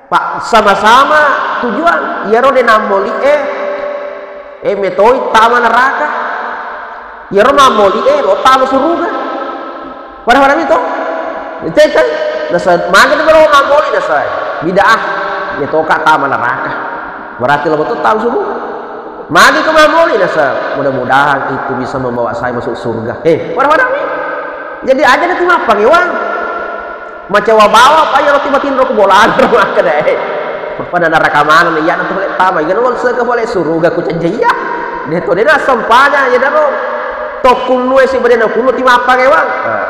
Pak sama-sama tujuan. Ya roh de namoli metoi taman neraka. Ya roh mamoli lo taman surga. Pada itu. Itu kan. Nasa makan itu roh mamoli nasa. Bidah. Ya toka taman neraka. Berarti lo betul tahu surga. Magi ke mamoli nasa. Mudah-mudahan itu bisa membawa saya masuk surga. Pada jadi aja nanti mah pangewan. Macam bawa apa ya roti makin rok bolaan rumah kedai. Pada neraka mana nih ya nanti boleh tambah. Ya lo seka boleh surga ku cenjaya. Dia tu dia sempanya ya daro. Tokun lu si badan aku lu timah pangewan.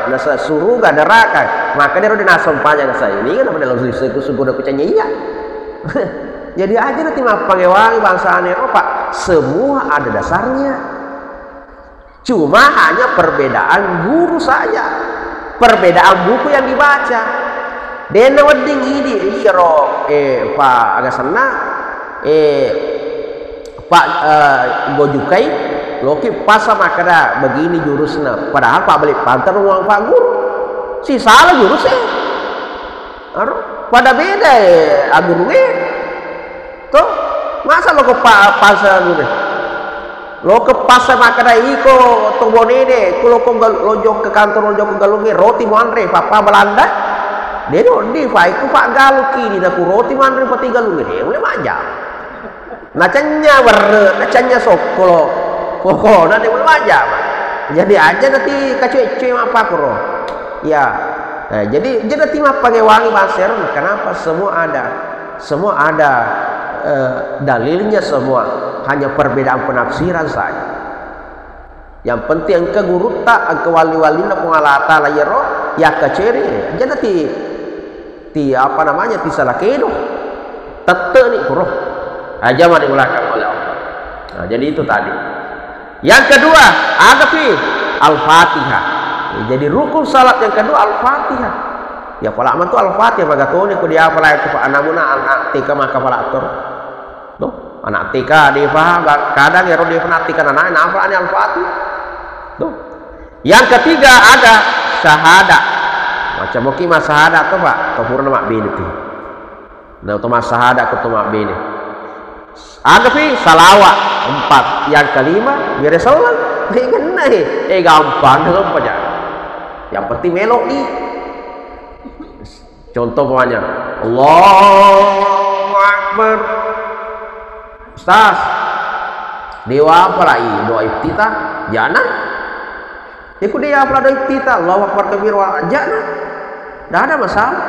Nasa surga neraka. Maka dia udah sempanya nasa ini kan pada lo seka surga ku cenjaya. Jadi aja nanti mah pangewan bangsaan Eropa semua ada dasarnya. Cuma hanya perbedaan guru saja, perbedaan buku yang dibaca. Dena wedding ini iro Pak agak senang Pak Gojukai loki pas sama kada begini jurusnya. Padahal Pak balik pantar uang Pak guru. Si salah jurusnya. Pada beda agurunge. Tuh, masa lo ke pasar dulu? Lo ke pasar makada iko tobone deh. Kulo ko lojok ke kantor lojok ke galungi roti muanre papa Belanda. Dia di faiku pak galuki di naku roti muanre pati galungi deh. Boleh majam. Nacanya nacanya sokolo. Pokoknya dia boleh majam. Jadi aja nanti kacuy apa kuro. Ya. Jadi nanti mah pangewangi baser. Kenapa semua ada dalilnya semua, hanya perbedaan penafsiran saja. Yang penting angka guru tak angka wali-wali na pengalata la yero ya kaceri jadi ti apa namanya ti salah kedo tete ni bro aja mah diulangkan oleh Allah. Nah, jadi itu tadi. Yang kedua ada Al-Fatihah. Jadi rukun salat yang kedua Al-Fatihah. Ya pala aman tu Al-Fatihah bagatone ku dia pala ku anamuna anak tika maka pala atur. Tuh, anak tika dia paham kadang ya dia penatikan anak apa ini Al-Fatihah. Tuh. Yang ketiga ada syahadat. Macam mungkin mas syahadat tuh Pak, kepurna mak bini tu. Nah, tu mas syahadat ke tu mak bini. Ada salawat 4. Yang kelima biar salat. Dia kena gampang dalam aja. Yang penting melok ni. Contoh pokoknya Allahu Akbar. Ustaz dewa apa lagi doa iftitah jana ikut dia apa doa iftitah Allahu Akbar kabir wa jana tidak ada masalah.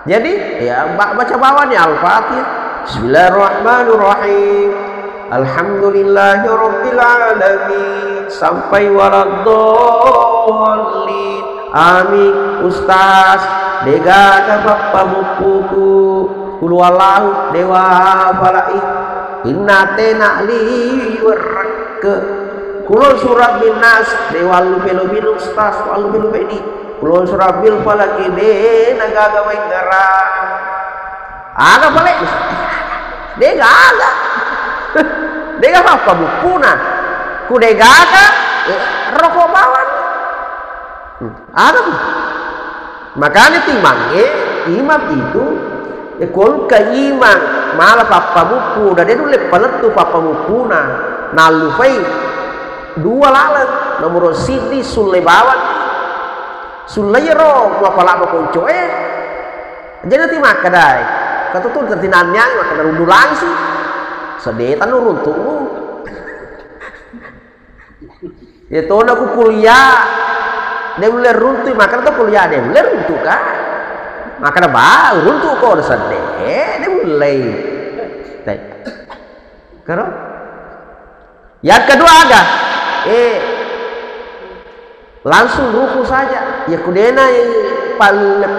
Jadi ya baca bawahnya Al-Fatihah Bismillahirrahmanirrahim Alhamdulillahirabbil alamin sampai waladdallin amin. Ustaz dega ka bappa bukuku kulwalahu dewa balai inna tena li warke kulon surat binas dewa lu belu belu ustaz walu belu bedi kulon surat bil falaki de nagaga wengara aga balik dega aga dega apa bukuna ku dega aga rokok bawan ada makanya imam itu ekol ke imam malah papa buku dan dia dulu pelet tuh papa buku nah lufai 2 lalat nomor sidi sulebawan sulero apa lama konco jadi nanti makadai kata tuh tertinannya makanya rundu langsung sedetan urun tuh ya tuh aku kuliah dia mulai runtuh makanya tuh kuliah dia mulai runtuh kan makanya baru runtuh kok udah sedih dia mulai karena yang kedua ada langsung ruku saja ya kudena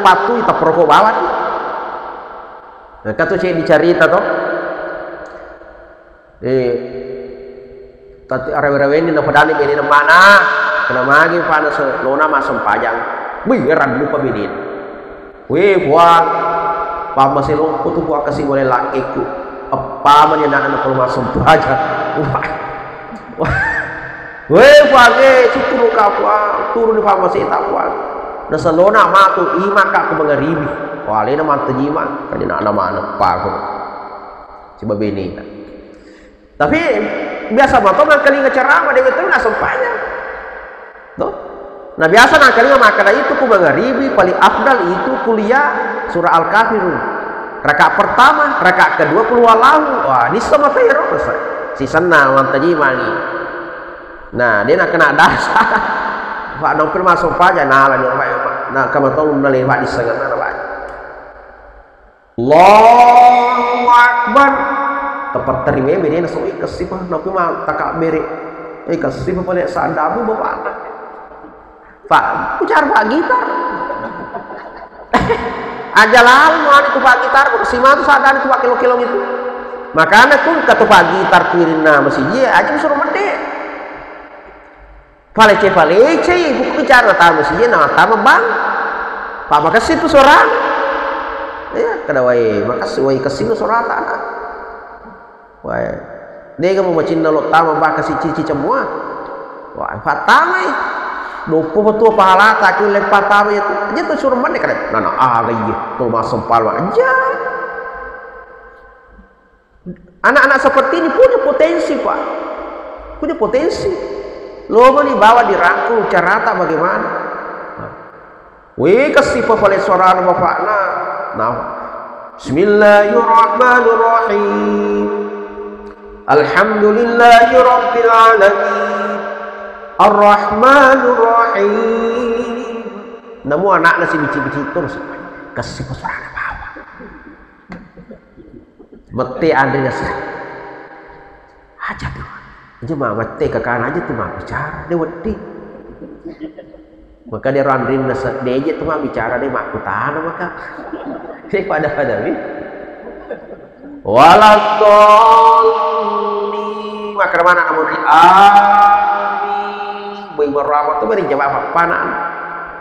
patu ita perokok bawah. Nah, kata saya dicerita toh. Tati arawe-arawe ni na padani bini na mana kena magi panas lona masam pajang biaran lupa bini buang pamasilong putu buang kasih boleh lakiku apa man yan na kalau masam pajang buang situru ka buang turun di pamasita buang nasa lona matu ima ka ku mangaribi wali na mantajima kanina na mana pa ko si babini tapi biasa bapak nangkali ngecerama dia itu nak sempanya tuh nah biasa nangkali makana itu ku magharibi paling afdal itu kuliah surah Al-Kafirun rakaat pertama rakaat kedua qul huwallahu wah ini sama tayro si senang mantaji mangi nah dia nak kena dasar pak nongpil masuk aja nah lah nah kamu tahu nalih pak disengat mana pak Allahu Akbar tepat terima bini naso kasih pak napi mah takak beri kasih pak boleh sandabu bapak pak pucar pak gitar aja lalu mau itu pak gitar si mah tu sadar itu pak kilo-kilo itu makanya tuh kata pak gitar kirina masih dia aja suruh mende palece buku bicara tahu masih dia nama tahu bang pak makasih tu seorang ya kadawai makasih wai kasih tu seorang tanah wah, dia kamu macam nalok tamu bah kasih cici semua. Wah, fatamai. Dopo betul pahala tak kira lepas tamu itu. Aja tu suruh mana kan? Nana lagi tu masuk palwa aja. Anak-anak seperti ini punya potensi pak, punya potensi. Logo dibawa dirangkul carata bagaimana? Wih kasih pepale suara bapak nah. Bismillahirrahmanirrahim. Alhamdulillahi Rabbil Alamin Ar-Rahmanir Rahim. Namu anak nasi bici-bici terus kasih pesuara bawah mati andri nasi aja tuh aja mah mati ke kanan aja tuh mah bicara dia wedi maka dia randrin nasi dia aja tuh mah bicara dia mah kutana maka dia pada nih waladhdallin maka mana kamu di amin boy berrawat tuh beri jawab apa nak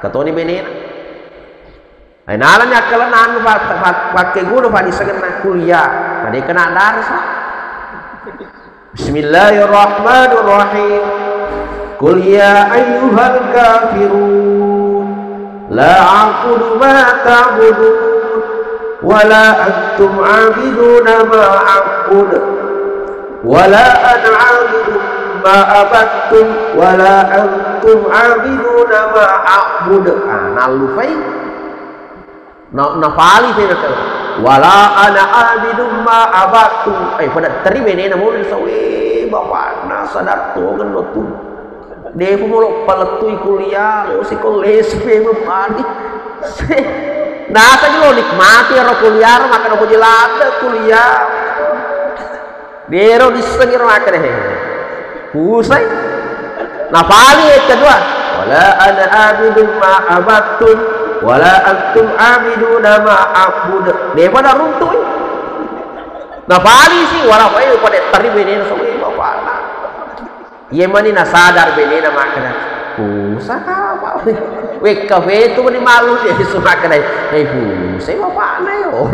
kata ni benin ay nalanya kalanan pakai guru pada segera kuliah tadi kena darsa Bismillahirrahmanirrahim Qul ya ayyuhal kafirun la a'budu ma ta'budun wala antum 'abiduna ma a'bud wala ana 'abidun ma abattum wala antum 'abiduna ma a'bud nalufai nafali fe wala ana 'abidun ma abattum pada terima ni namun sawi bapak na sadar tu kan tu dia pun mau paletui kuliah lo si koles fe mapadi nah tadi lo nikmati ro kuliah makan apa jelata kuliah bero disengir makan pusai nah paling kedua wala ana abidun ma abattum wala antum abiduna ma a'bud dia pada runtuh nah paling sih wala pai pada tari benena so bapak ye mani na sadar benena makan pusai apa we kafe tu ni malu dia suka kedai pusai bapak na yo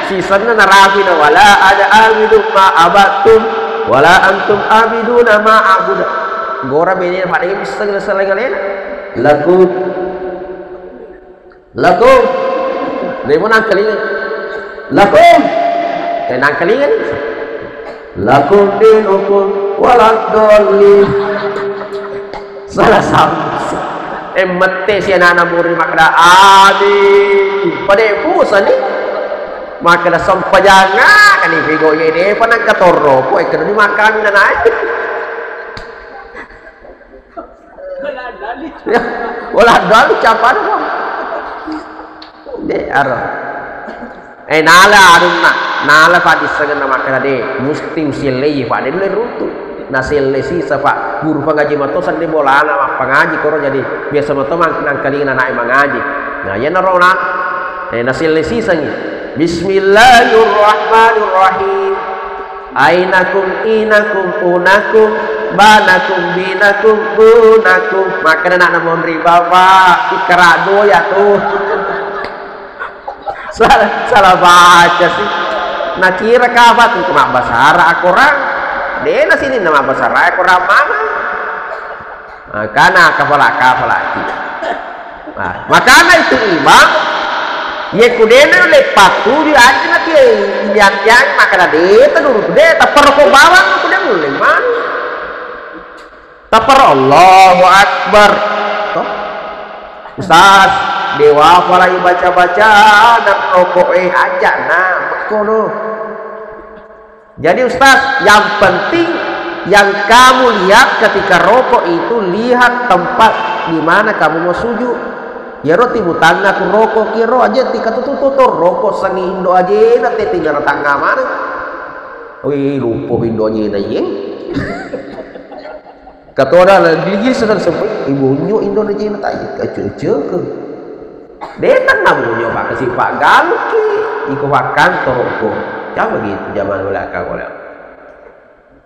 si sana narafi na wala ada abidu ma abattum wala antum abiduna ma a'bud gora benena pada bisa selesai lakum dia pun nak kelingan lakum nak kelingan lakum dinukum waladhdallin salah sama mati si anak murid makna pada puasa ni makna sampai jangan kan ni figo ini pernah katorro kau ikan ni makan dan naik wala dali capan kok de aro nala arunna nala pa disagan na makana de musti usilai pa de le rutu nasil lesi sepak guru pengaji matosan di bola anak pengaji koro jadi biasa mato mang kalingin anak mengaji. Nah ya narona nasil lesi sangi. Bismillahirrahmanirrahim. Ainakum inakum unakum banakum binakum bunakum. Maka nak namun ribawa ikra doya tuh. salah baca sih. Nah kira kabat itu mak basara akorang. Dia sini nama basara akorang mana? Karena kafala Nah, makanya itu imam. Ye kudena lepas tu dia aja nanti yang makana deta dulu deta perlu bawang aku dia mulai man. Tapar Allahu Akbar. Toh. Ustaz, dewa mulai baca-baca dan rokok aja nah bekono. Jadi Ustaz, yang penting yang kamu lihat ketika rokok itu lihat tempat di mana kamu mau sujud. Ya roti butangna ku rokok kiro aja tika tutur rokok sangi Indo aja nanti tinggal tangga mana. Wih lupa Indonya ini. Kata orang lagi sedang sebut ibunya Indonesia nanti kecil ke. Detan namanya pak kasih pak galuki ikut makan rokok. Jangan begitu zaman belakang oleh.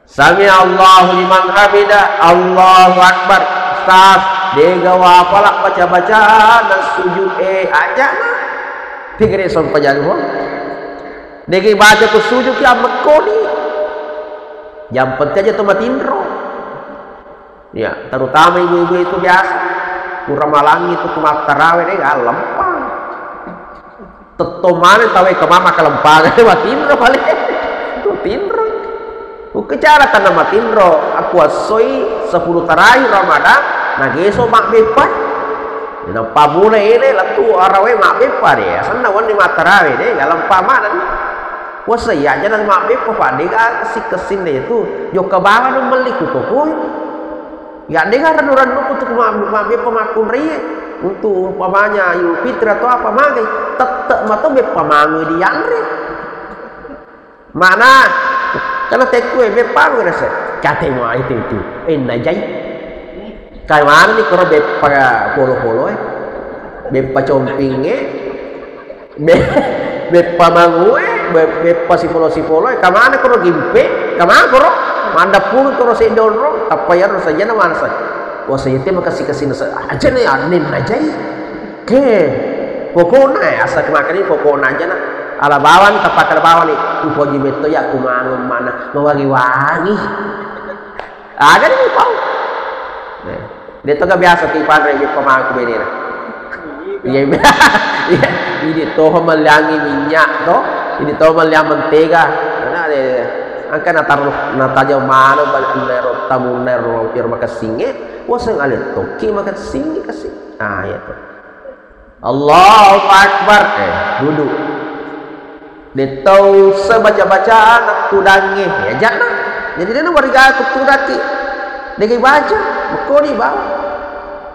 Sami Allahu liman hamidah, Allahu Akbar. Ustaz dia wafalak baca-baca dan sujud aja nah tinggal sampai jago dia baca ke sujud ya mekoni yang penting aja tempat indro ya terutama ibu-ibu itu biasa kurang malang itu kumat tarawih dia gak lempang tetomane tahu ke mama kelempang tempat indro balik itu indro kecara tanah mati indro aku asoi 10 terakhir Ramadan. Nah geso mak bepa, nah pamula ini latu arawe mak bepa deh, asal nawan di matarawe deh, dalam pamanan. Wah saya aja nang mak bepa pak, dia kasih kesin deh itu, yo ke bawah dong beli kutokoy. Ya dia kan randu untuk mak bepa makum rie, untuk umpamanya Idul Fitri atau apa magai, tetep mata bepa mangu di yangre. Mana? Karena tekue bepa gue rasa, kata mau itu, najai. Kayak mana nih kalau bepa polo bepa compingnya bepa mangue bepa sipolo kayak mana kalau gimpe kayak mana kalau manda pun kalau saya dorong apa ya harus saja nama saya wah saya itu makasih kesini aja nih anin aja ke pokoknya asal kemakan ini pokoknya aja nah ala bawah nih tapak ala bawah nih upo jibeto ya aku mangum mana mau wangi ada nih mau dia tuh gak biasa tipan regi pemangku beda nah. Iya, ini tuh meliangi minyak toh, ini tuh meliang mentega. Karena ada, angkat natar jauh mana balik nero tamu nero pir makan singe, waseng alit toki makan singe kasih. Ah ya tuh. Allahu Akbar, duduk. Dia tahu sebaca anak tudangi, ya jangan. Jadi dia nak berikan tudaki. Dia baca, berkori bawah.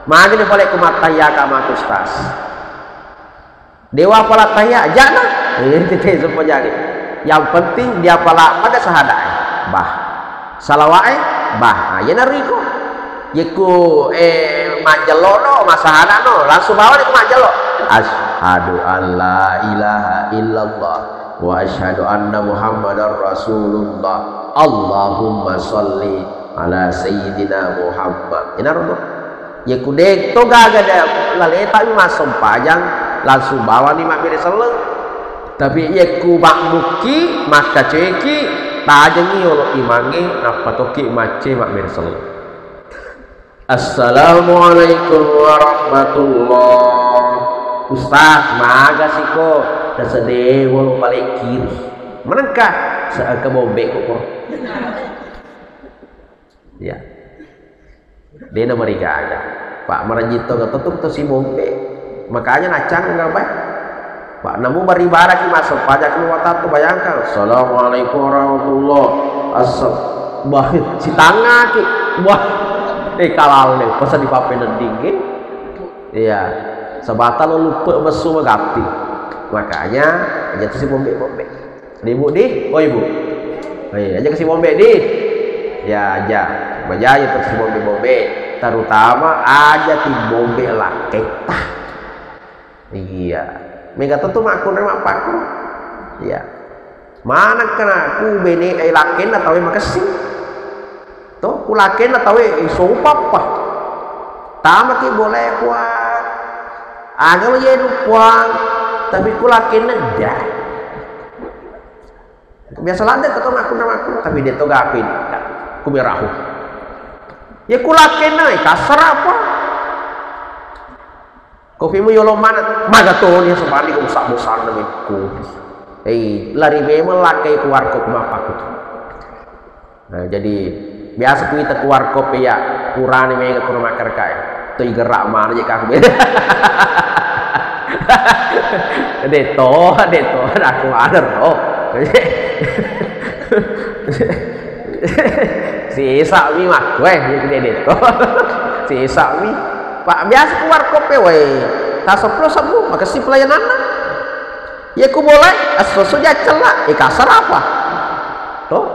Maka dia balik ke mataya kama Ustaz. Dewa pala taya jangan. Itu semua jadi. Yang penting dia pala pada sahadat. Bah. Salawai bah. Ya nariko. Yiku majalono masahadano langsung bawa itu majalo. Asyhadu an la ilaha illallah wa asyhadu anna Muhammadar Rasulullah. Allahumma sholli ala sayyidina Muhammad. Ini rono. Ya kudek to gaga da laleta masuk pajang langsung bawa ni mak bere seleng. Tapi ya ku makmuki maka ceki tajangi olo imangi apa toki mace mak bere seleng. Assalamualaikum warahmatullah. Ustaz maga siko da sedih wong balik kiri. Menengkah seaka bombe kok. Ya, dia nama mereka aja. Pak Marajito ketutup tuh si bombe, makanya nacang nggak baik. Pak namu beribadah ki masuk pajak keluar tuh bayangkan. Assalamualaikum warahmatullah. Bahit si tangga ki, wah, kalau nih pesan di papen dingin, iya, sebata lo lupa mesum gapi. Makanya aja tuh si bombe. Ibu di, oh ibu, aja ke si bombe di. ya aja bajaya terus bombe terutama aja ti bombe laketa iya mega tentu makun mak paku iya mana kena ku bene laken atau makasih to ku laken atau iso papa tama ki boleh kuat agak aja kuat tapi ku laken dah biasa lada ketemu aku tapi dia tuh gapin ku berahu ya ku laken kasar apa kopi mu yolo mana magaton ya sebalik besar demi ku lari memang lakai keluar kop mapaku nah jadi biasa kita keluar kop ya kurang nih ke rumah kerja tuh gerak mana aja kak beda deto aku ada loh si Sami mah weh dia deto si Sami pak biasa keluar kop weh tak sepuluh sabu makasih pelayanan ya ku boleh asal saja celak kasar apa toh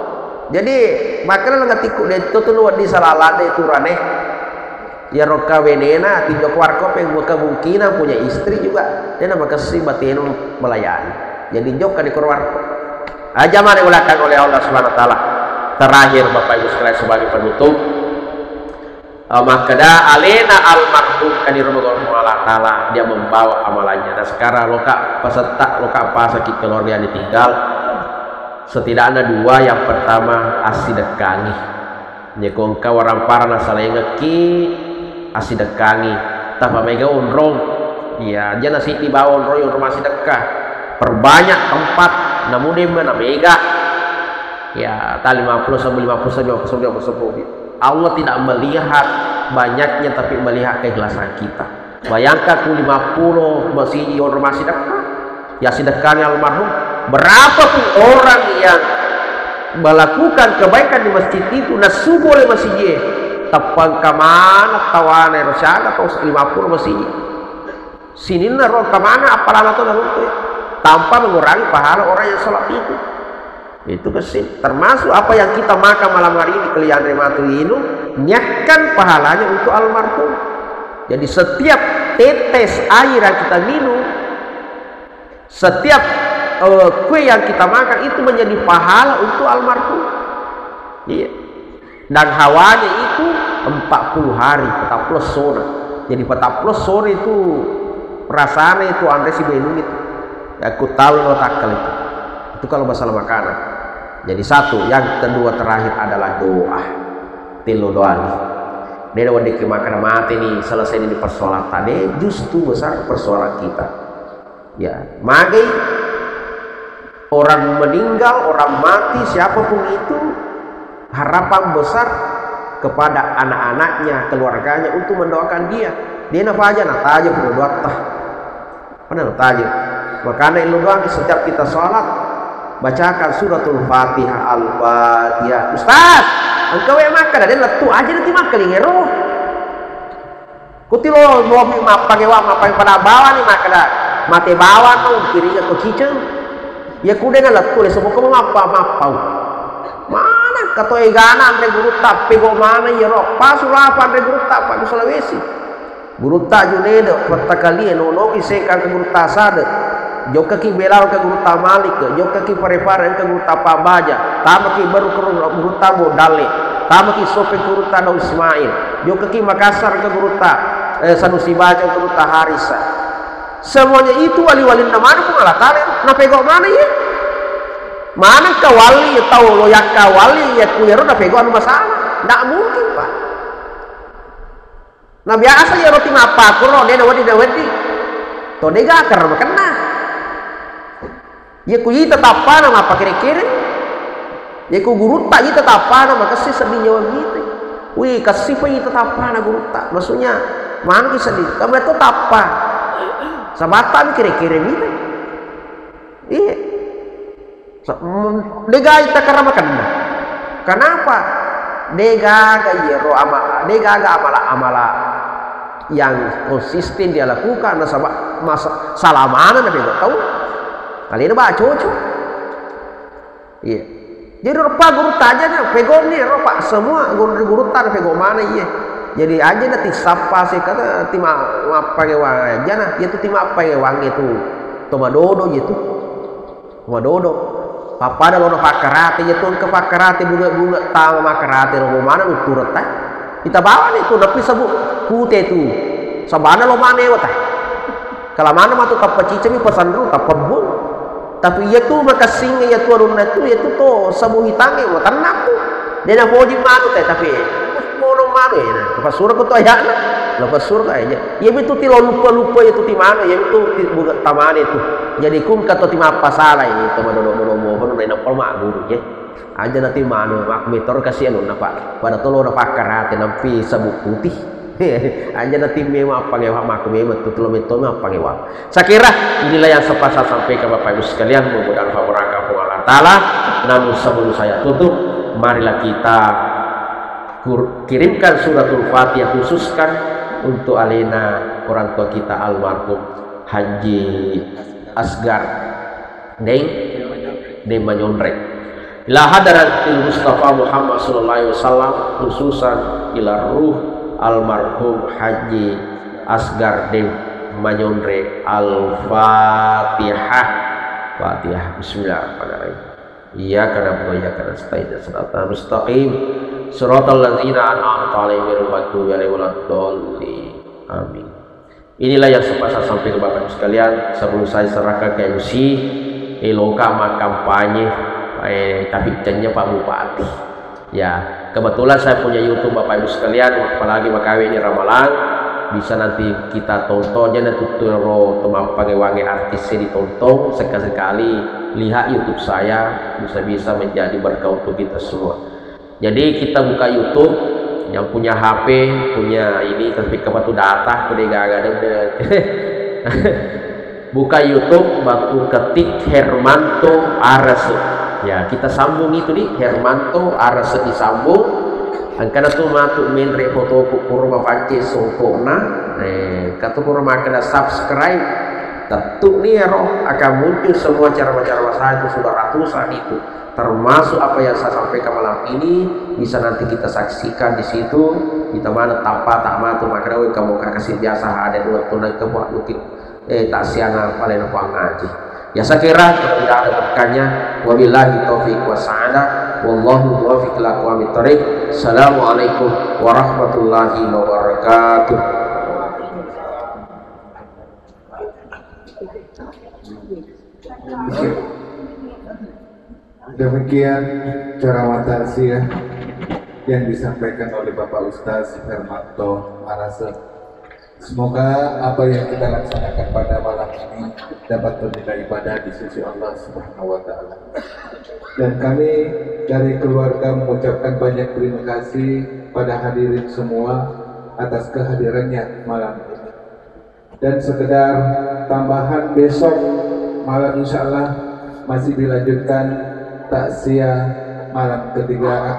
jadi makanya ngatiku dia itu tuh di salalade itu rane ya roka benena tiga warkop yang kemungkinan punya istri juga dia nama kasih batinu melayani jadi jauh kan di warkop aja mana diulakan oleh Allah Subhanahu Wa Taala terakhir Bapak Ibu sekalian sebagai penutup makada alena almarhum kan di rumah Allah Taala dia membawa amalannya. Nah sekarang loka peserta loka pas sakit keluarga yang ditinggal setidaknya dua. Yang pertama asidekangi nyekongka orang parana salengeki asidekangi tanpa mega unrong ya dia nasi di bawah unrong yang rumah sedekah perbanyak tempat namun dia mana mega ya tak 50 sampai 50 Allah tidak melihat banyaknya tapi melihat keikhlasan kita. Bayangkan ku 50 masih orang masih dekat ya sedekahnya almarhum berapa pun orang yang melakukan kebaikan di masjid itu nasu boleh masjid tepang kamana tawane rosyada atau 50 masjid sini naro kamana apalah atau naruto tanpa mengurangi pahala orang yang sholat itu kesin termasuk apa yang kita makan malam hari ini kalian rematu ini niatkan pahalanya untuk almarhum. Jadi setiap tetes air yang kita minum, setiap kue yang kita makan itu menjadi pahala untuk almarhum. Iya. Dan hawanya itu 40 hari petang plus sore. Jadi petang plus sore itu perasaannya itu Andre si Benung itu. Aku tahu lo takal itu kalau masalah makanan. Jadi satu, yang kedua terakhir adalah doa. Tilo doa nih. Dia udah dimakan mati nih selesai ini persoalan tadi justru besar persoalan kita. Ya, magai orang meninggal, orang mati siapapun itu harapan besar kepada anak-anaknya, keluarganya untuk mendoakan dia. Dia apa aja, aja berdoa tah. Mana aja. Makanya lu doang setiap kita sholat bacakan suratul Fatihah Al-Fatihah. Ustaz, engkau yang makan ada letu aja nanti makan ngero. Kuti lo mau pakai pakai pada bawah nih makan dah. Mati bawah tuh kirinya ke kiceng. Ya kuda na letu semua kamu apa. Mana kata egana andre guru tapi go mana ya roh pasula apa andre guru tak Pak Sulawesi. Guru tak Junedo kota kali no isekan ke guru tasade. Joka ki belal ke guru tamalik ke joka ki parepare ke guru tapabaja tamaki baru ke guru tabo dale tamaki sope guru tano Ismail joka ki Makassar ke guru Sanusi baca ke guru Harisa semuanya itu wali-wali namanya pun ala kalian na pego mana ya mana ka wali ya tahu lo yak ka wali ya kuyero na pego anu masalah ndak mungkin Pak. Nah biasa ya roti apa kuro dia dawati to dega karena kena ya ku tetap apa nama apa kira-kira ya ku guru tak tetap apa nama kasih sedih nyawa gitu wih kasih pun tetap apa nama guru tak maksudnya mana kisah sedih kamu itu apa sabatan kira-kira gitu iya dega kita karena makan kenapa dega gaya roh amal dega amala yang konsisten dia lakukan masa salamana nabi tahu kali ini baca cocok iya Jadi rupa guru aja nih, pegong nih rupa semua guru tan pegong mana iya. Jadi aja nanti sapa sih kata tim apa ke wang aja nah, itu tim apa ke wang itu, toma dodo gitu, toma dodo. Papa ada lono pakarate itu ke pakarate bunga tahu pakarate lo mana lu turut teh. Kita bawa nih tuh tapi sebut kute itu, sabana lo mana ya teh. Kalau mana matu kapacicami pesan dulu kapabul. Tapi ia tuh makasing ya tuh aruna tuh ya tuh sabu hitange mo tanap tuh. Dia nak poji manu teh tapi mono manu ya. Lepas surga tuh ayana. Lepas surga aja. Ya itu ti lupa itu ti mana ya itu buka tamane itu. Jadi kum kata ti apa salah ini teman dodo mo bener enak kolma guru ya. Aja nanti manu mak meter kasih anu napa. Pada tolo na pakarate nampi sabu putih. Aja nanti memang apa ngewa mak memang tuh meter apa ngewa. Saya kira inilah yang saya sampaikan Bapak Ibu sekalian, mudah-mudahan favoraka Allah Ta'ala. Namun sebelum saya tutup, marilah kita kirimkan suratul Fatihah khususkan untuk alena orang tua kita almarhum Haji Asgar Deng Manyondrek. Ila hadaratil Mustafa Muhammad sallallahu alaihi wasallam khususan ila ruh almarhum Haji Asgar Deng Manyondrek. Al-Fatihah. Fatihah. Bismillahirrahmanirrahim. Iyyaka na'budu wa iyyaka nasta'in. Shiratal mustaqim. Shiratal ladzina an'amta 'alaihim ghairil maghdubi 'alaihim waladdallin. Amin. Inilah yang sempat saya sampaikan Bapak Ibu sekalian sebelum saya serahkan ke MC Eloka kampanye tapi cennya Pak Bupati. Ya, kebetulan saya punya YouTube Bapak Ibu sekalian, apalagi Makawi ini ramalan bisa nanti kita tonton aja nanti turo teman pakai wangi artisnya ditonton sekali-sekali lihat YouTube saya bisa menjadi berkah untuk kita semua. Jadi kita buka YouTube yang punya HP punya ini tapi kebetulan data udah gak ada buka YouTube baku ketik Hermanto Arase. Ya kita sambung itu nih Hermanto Arase disambung. Angkana tuh matu menre foto kurma panci songkona, kata kurma kena subscribe, tentu nih roh akan muncul semua cara-cara saya itu sudah ratusan itu, termasuk apa yang saya sampaikan malam ini bisa nanti kita saksikan di situ, kita mana tanpa tak matu maka kamu kasih biasa ada dua tunai kebuat bukit, tak siana paling apa ngaji. Ya saya kira tidak ada berkahnya. Wabillahi taufiq wassadah. Wallahu muwaffiq ila aqwamit thoriq. Assalamualaikum warahmatullahi wabarakatuh. Demikian ceramah tausiah yang disampaikan oleh Bapak Ustaz Hermanto Arase. Semoga apa yang kita laksanakan pada malam ini dapat bernilai ibadah di sisi Allah Subhanahu wa Ta'ala. Dan kami dari keluarga mengucapkan banyak terima kasih pada hadirin semua atas kehadirannya malam ini. Dan sekedar tambahan, besok malam insya Allah masih dilanjutkan takziah malam ketiga.